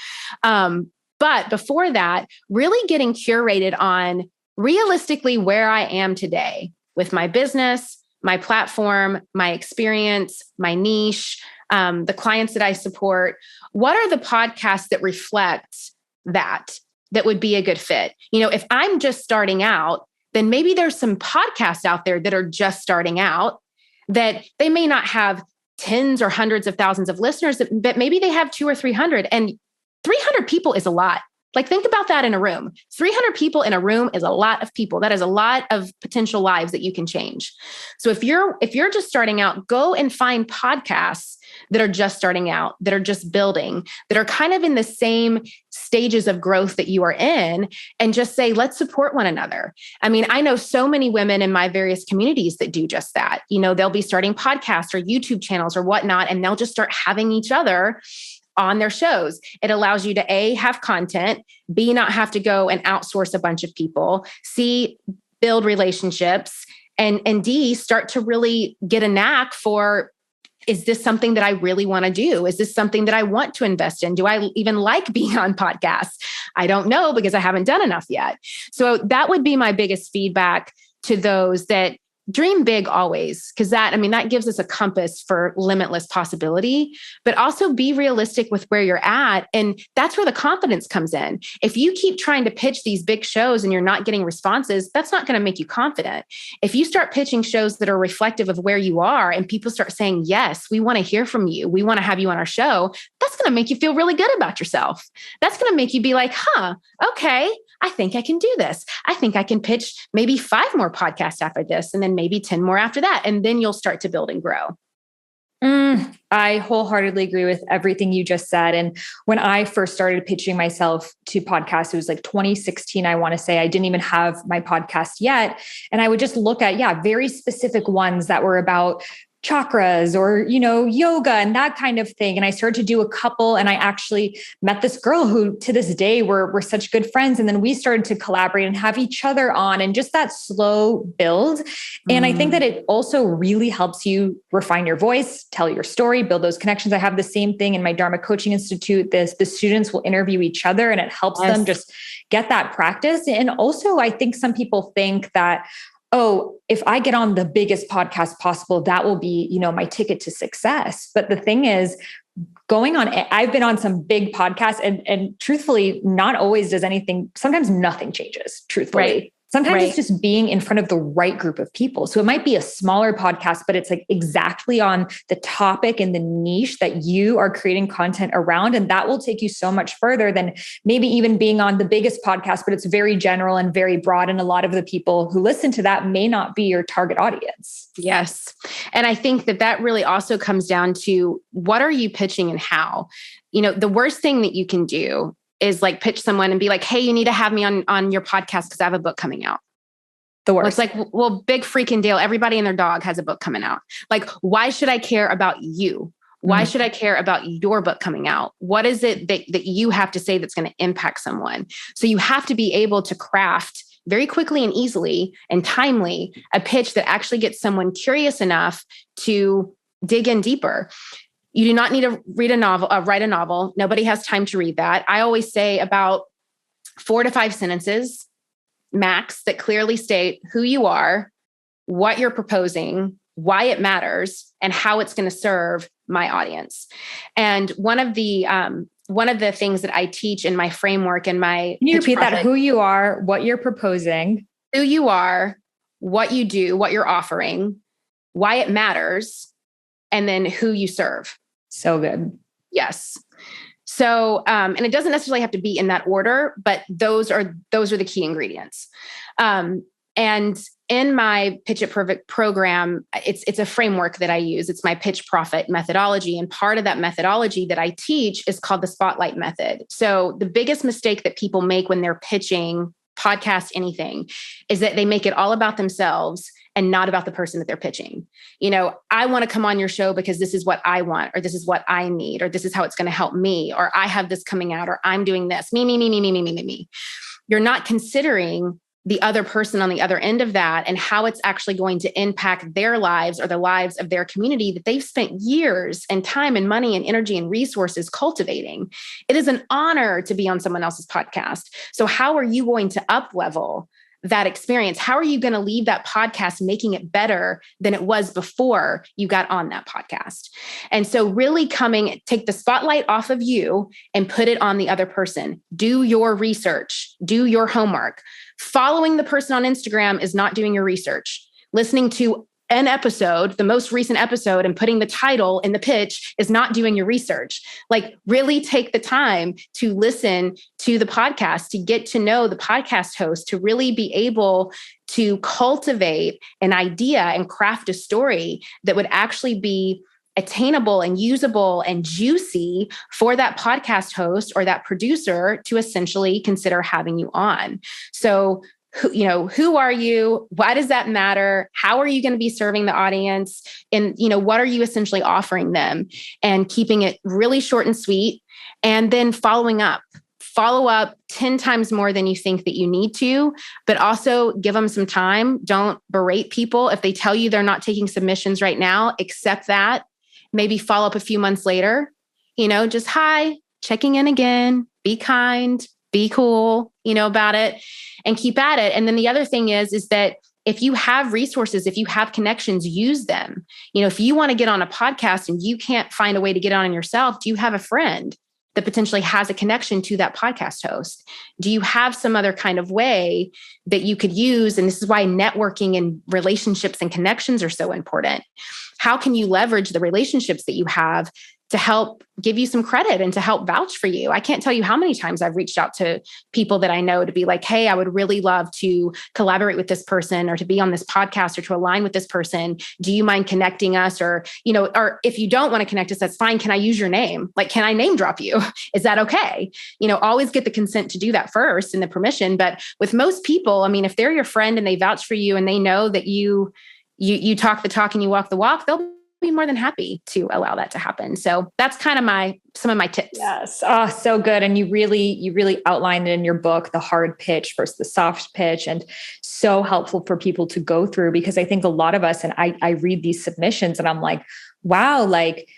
But before that, really getting curated on realistically where I am today with my business, my platform, my experience, my niche, the clients that I support. What are the podcasts that reflect that would be a good fit? If I'm just starting out, then maybe there's some podcasts out there that are just starting out that they may not have tens or hundreds of thousands of listeners, but maybe they have 200 or 300, and 300 people is a lot. Like, think about that in a room. 300 people in a room is a lot of people. That is a lot of potential lives that you can change. So if you're just starting out, go and find podcasts that are just starting out, that are just building, that are kind of in the same stages of growth that you are in, and just say, let's support one another. I mean, I know so many women in my various communities that do just that. They'll be starting podcasts or YouTube channels or whatnot, and they'll just start having each other on their shows. It allows you to A, have content, B, not have to go and outsource a bunch of people, C, build relationships, and D, start to really get a knack for, is this something that I really want to do? Is this something that I want to invest in? Do I even like being on podcasts? I don't know, because I haven't done enough yet. So that would be my biggest feedback to those that dream big always, because that gives us a compass for limitless possibility, but also be realistic with where you're at. And that's where the confidence comes in. If you keep trying to pitch these big shows and you're not getting responses, that's not going to make you confident. If you start pitching shows that are reflective of where you are and people start saying, yes, we want to hear from you, we want to have you on our show, that's going to make you feel really good about yourself. That's going to make you be like, okay, I think I can do this. I think I can pitch maybe 5 more podcasts after this, and then maybe 10 more after that. And then you'll start to build and grow. I wholeheartedly agree with everything you just said. And when I first started pitching myself to podcasts, it was like 2016, I want to say. I didn't even have my podcast yet. And I would just look at, very specific ones that were about chakras or, yoga and that kind of thing. And I started to do a couple, and I actually met this girl who to this day we're such good friends. And then we started to collaborate and have each other on, and just that slow build. And I think that it also really helps you refine your voice, tell your story, build those connections. I have the same thing in my Dharma Coaching Institute. The students will interview each other, and it helps them just get that practice. And also, I think some people think that, if I get on the biggest podcast possible, that will be, my ticket to success. But the thing is, I've been on some big podcasts, and truthfully, not always does anything, sometimes nothing changes, truthfully. Right. Sometimes it's just being in front of the right group of people. So it might be a smaller podcast, but it's like exactly on the topic and the niche that you are creating content around. And that will take you so much further than maybe even being on the biggest podcast, but it's very general and very broad. And a lot of the people who listen to that may not be your target audience. Yes. And I think that really also comes down to, what are you pitching and how? The worst thing that you can do is like pitch someone and be like, hey, you need to have me on your podcast because I have a book coming out. The worst. Well, it's like, well, big freaking deal. Everybody and their dog has a book coming out. Like, why should I care about you? Why should I care about your book coming out? What is it that you have to say that's going to impact someone? So you have to be able to craft very quickly and easily and timely a pitch that actually gets someone curious enough to dig in deeper. You do not need to write a novel. Nobody has time to read that. I always say about 4 to 5 sentences max that clearly state who you are, what you're proposing, why it matters, and how it's going to serve my audience. And one of the things that I teach in my framework and my— Can you repeat that? Who you are, what you're proposing, who you are, what you do, what you're offering, why it matters, and then who you serve. So good. Yes. So, and it doesn't necessarily have to be in that order, but those are the key ingredients. And in my Pitch It Perfect program, it's a framework that I use. It's my pitch profit methodology. And part of that methodology that I teach is called the spotlight method. So the biggest mistake that people make when they're pitching podcast, anything, is that they make it all about themselves and not about the person that they're pitching. I want to come on your show because this is what I want, or this is what I need, or this is how it's going to help me, or I have this coming out, or I'm doing this, me. You're not considering the other person on the other end of that and how it's actually going to impact their lives or the lives of their community that they've spent years and time and money and energy and resources cultivating. It is an honor to be on someone else's podcast. So how are you going to up level that experience? How are you going to leave that podcast making it better than it was before you got on that podcast? And so really take the spotlight off of you and put it on the other person. Do your research, do your homework. Following the person on Instagram is not doing your research. Listening to an episode, the most recent episode, and putting the title in the pitch is not doing your research. Like, really take the time to listen to the podcast, to get to know the podcast host, to really be able to cultivate an idea and craft a story that would actually be attainable and usable and juicy for that podcast host or that producer to essentially consider having you on. So who are you? Why does that matter? How are you going to be serving the audience? And, what are you essentially offering them? And keeping it really short and sweet. And then follow up 10 times more than you think that you need to, but also give them some time. Don't berate people. If they tell you they're not taking submissions right now, accept that. Maybe follow up a few months later, just hi, checking in again, be kind, be cool, about it, and keep at it. And then the other thing is that if you have resources, if you have connections, use them. If you want to get on a podcast and you can't find a way to get on yourself, do you have a friend that potentially has a connection to that podcast host? Do you have some other kind of way that you could use? And this is why networking and relationships and connections are so important. How can you leverage the relationships that you have to help give you some credit and to help vouch for you? I can't tell you how many times I've reached out to people that I know to be like, hey, I would really love to collaborate with this person or to be on this podcast or to align with this person. Do you mind connecting us? Or if you don't want to connect us, that's fine. Can I use your name? Like, can I name drop you? Is that okay? Always get the consent to do that first and the permission. But with most people, if they're your friend and they vouch for you and they know that you talk the talk and you walk the walk, they'll be more than happy to allow that to happen. So that's kind of some of my tips. Yes. Oh, so good. And you really outlined it in your book, the hard pitch versus the soft pitch, and so helpful for people to go through, because I think a lot of us, and I read these submissions and I'm like, wow, like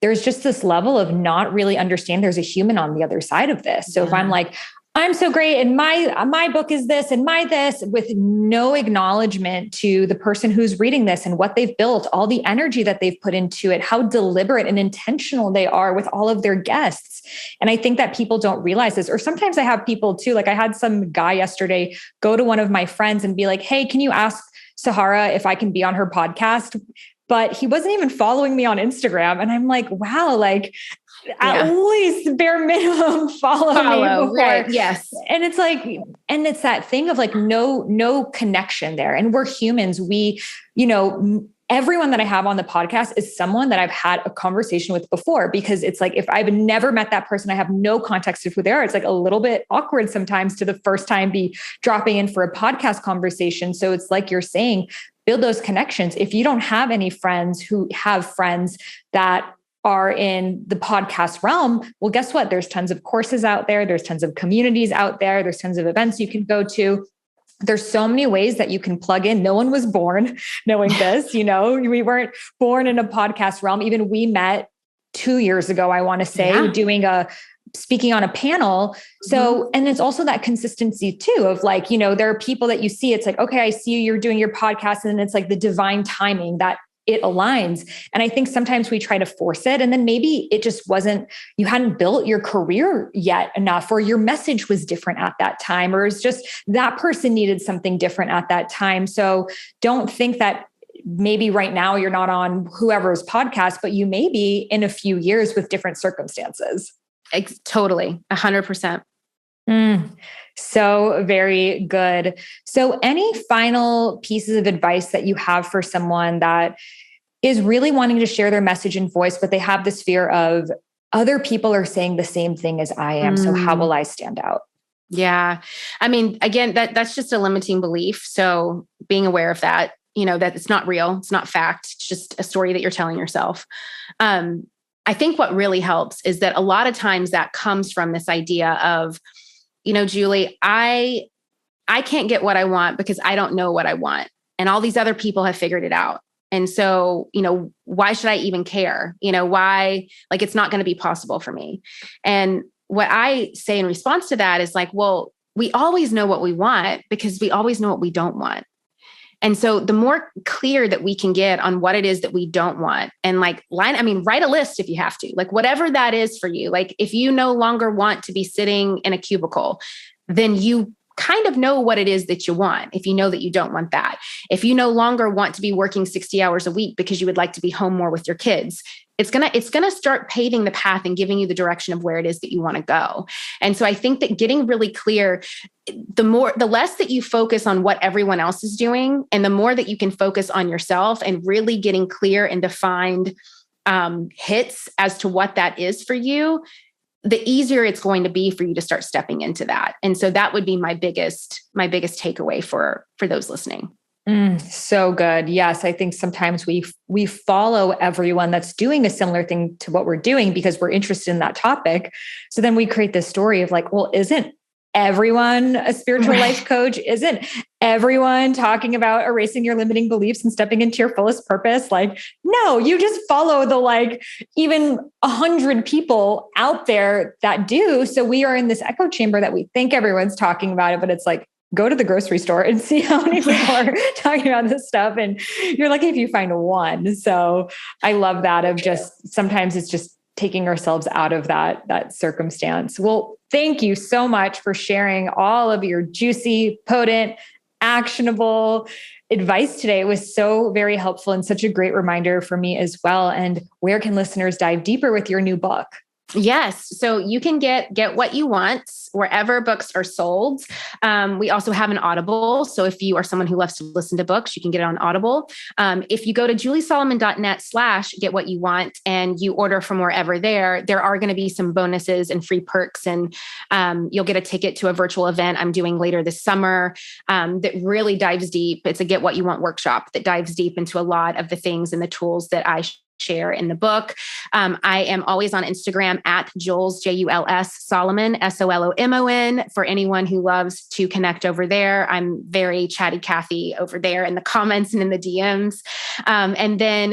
there's just this level of not really understand there's a human on the other side of this. So if I'm like, I'm so great, and my book is this and my this, with no acknowledgement to the person who's reading this and what they've built, all the energy that they've put into it, how deliberate and intentional they are with all of their guests. And I think that people don't realize this. Or sometimes I have people too, like I had some guy yesterday go to one of my friends and be like, hey, can you ask Sahara if I can be on her podcast? But he wasn't even following me on Instagram. And I'm like, wow, like, at least bare minimum follow me before. Right. Yes. And it's like, and it's that thing of like, no connection there. And we're humans. We, everyone that I have on the podcast is someone that I've had a conversation with before, because it's like, if I've never met that person, I have no context of who they are. It's like a little bit awkward sometimes to the first time be dropping in for a podcast conversation. So it's like you're saying, build those connections. If you don't have any friends who have friends that are in the podcast realm, well, guess what? There's tons of courses out there. There's tons of communities out there. There's tons of events you can go to. There's so many ways that you can plug in. No one was born knowing this, we weren't born in a podcast realm. Even we met 2 years ago, I want to say, speaking on a panel. So, and it's also that consistency too of like, there are people that you see, it's like, okay, I see you're doing your podcast. And then it's like the divine timing that it aligns. And I think sometimes we try to force it. And then maybe it just wasn't, you hadn't built your career yet enough, or your message was different at that time, or it's just that person needed something different at that time. So don't think that maybe right now you're not on whoever's podcast, but you may be in a few years with different circumstances. Totally. 100%. So very good. So any final pieces of advice that you have for someone that is really wanting to share their message and voice, but they have this fear of other people are saying the same thing as I am. So how will I stand out? Yeah. Again, that's just a limiting belief. So being aware of that, that it's not real. It's not fact. It's just a story that you're telling yourself. I think what really helps is that a lot of times that comes from this idea of, Julie, I I can't get what I want because I don't know what I want. And all these other people have figured it out. And so, why should I even care? Why, like, it's not going to be possible for me. And what I say in response to that is like, well, we always know what we want because we always know what we don't want. And so the more clear that we can get on what it is that we don't want and write a list if you have to, like whatever that is for you. Like if you no longer want to be sitting in a cubicle, then you kind of know what it is that you want. If you know that you don't want that, if you no longer want to be working 60 hours a week because you would like to be home more with your kids, it's going to start paving the path and giving you the direction of where it is that you want to go. And so I think that getting really clear, the less that you focus on what everyone else is doing, and the more that you can focus on yourself and really getting clear and defined hits as to what that is for you, the easier it's going to be for you to start stepping into that. And so that would be my biggest takeaway for those listening. So good. Yes. I think sometimes we follow everyone that's doing a similar thing to what we're doing because we're interested in that topic. So then we create this story of like, well, isn't everyone a spiritual life coach? Isn't everyone talking about erasing your limiting beliefs and stepping into your fullest purpose? Like, no, you just follow the even 100 people out there that do. So we are in this echo chamber that we think everyone's talking about it, but it's like, go to the grocery store and see how many people are talking about this stuff. And you're lucky if you find one. So I love that of just, sometimes it's just taking ourselves out of that circumstance. Well, thank you so much for sharing all of your juicy, potent, actionable advice today. It was so very helpful and such a great reminder for me as well. And where can listeners dive deeper with your new book? Yes. So you can get What You Want wherever books are sold. We also have an Audible. So if you are someone who loves to listen to books, you can get it on Audible. If you go to juliesolomon.net/get what you want and you order from wherever there are going to be some bonuses and free perks. And you'll get a ticket to a virtual event I'm doing later this summer that really dives deep. It's a Get What You Want workshop that dives deep into a lot of the things and the tools that I share in the book. I am always on Instagram at Jules, Juls Solomon, Solomon, for anyone who loves to connect over there. I'm very chatty Cathy over there in the comments and in the DMs. And then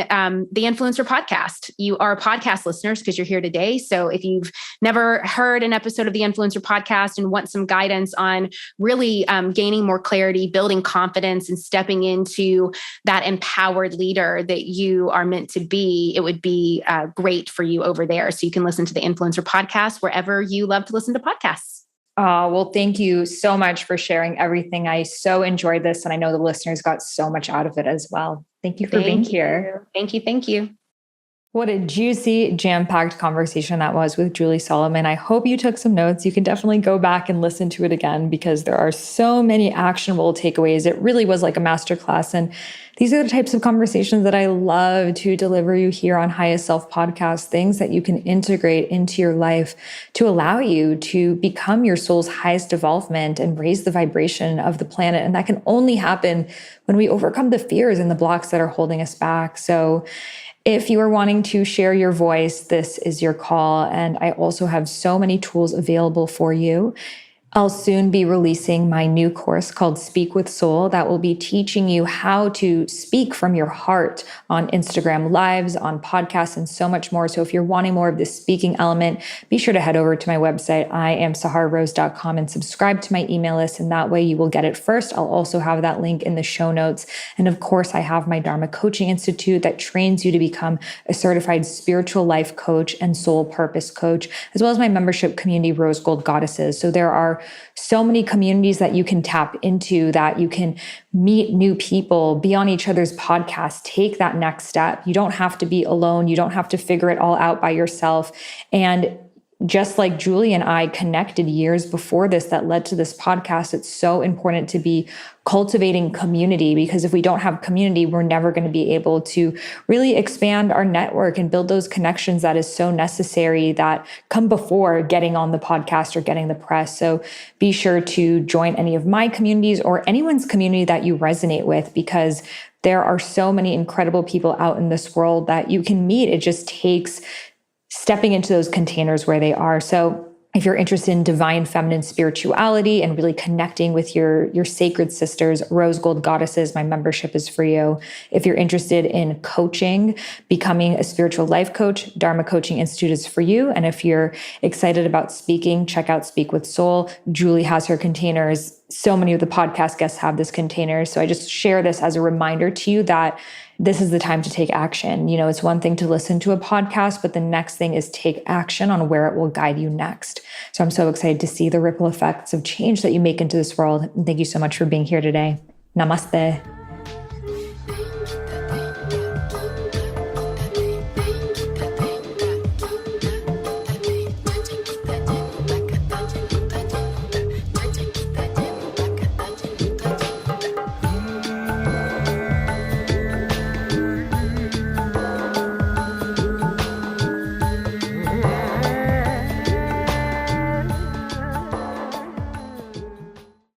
the Influencer Podcast. You are podcast listeners because you're here today. So if you've never heard an episode of the Influencer Podcast and want some guidance on really gaining more clarity, building confidence, and stepping into that empowered leader that you are meant to be, it would be great for you over there. So you can listen to the Influencer Podcast wherever you love to listen to podcasts. Well, thank you so much for sharing everything. I so enjoyed this, and I know the listeners got so much out of it as well. Thank you for being here. Thank you. Thank you. What a juicy, jam-packed conversation that was with Julie Solomon. I hope you took some notes. You can definitely go back and listen to it again because there are so many actionable takeaways. It really was like a masterclass. And these are the types of conversations that I love to deliver you here on Highest Self Podcast, things that you can integrate into your life to allow you to become your soul's highest development and raise the vibration of the planet. And that can only happen when we overcome the fears and the blocks that are holding us back. So if you are wanting to share your voice, this is your call. And I also have so many tools available for you. I'll soon be releasing my new course called Speak with Soul that will be teaching you how to speak from your heart on Instagram Lives, on podcasts, and so much more. So if you're wanting more of this speaking element, be sure to head over to my website, iamsahararose.com, and subscribe to my email list. And that way you will get it first. I'll also have that link in the show notes. And of course, I have my Dharma Coaching Institute that trains you to become a certified spiritual life coach and soul purpose coach, as well as my membership community, Rose Gold Goddesses. So there are so many communities that you can tap into, that you can meet new people, be on each other's podcasts, take that next step. You don't have to be alone. You don't have to figure it all out by yourself. And just like Julie and I connected years before this that led to this podcast, it's so important to be cultivating community, because if we don't have community, we're never going to be able to really expand our network and build those connections that is so necessary that come before getting on the podcast or getting the press. So be sure to join any of my communities or anyone's community that you resonate with, because there are so many incredible people out in this world that you can meet. It just takes stepping into those containers where they are. So If you're interested in divine feminine spirituality and really connecting with your sacred sisters, Rose Gold Goddesses, my membership is for you. If you're interested in coaching, becoming a spiritual life coach, Dharma Coaching Institute is for you. And if you're excited about speaking, check out Speak with Soul. Julie has her containers. So many of the podcast guests have this container. So I just share this as a reminder to you that this is the time to take action. You know, it's one thing to listen to a podcast, but the next thing is take action on where it will guide you next. So I'm so excited to see the ripple effects of change that you make into this world. And thank you so much for being here today. Namaste.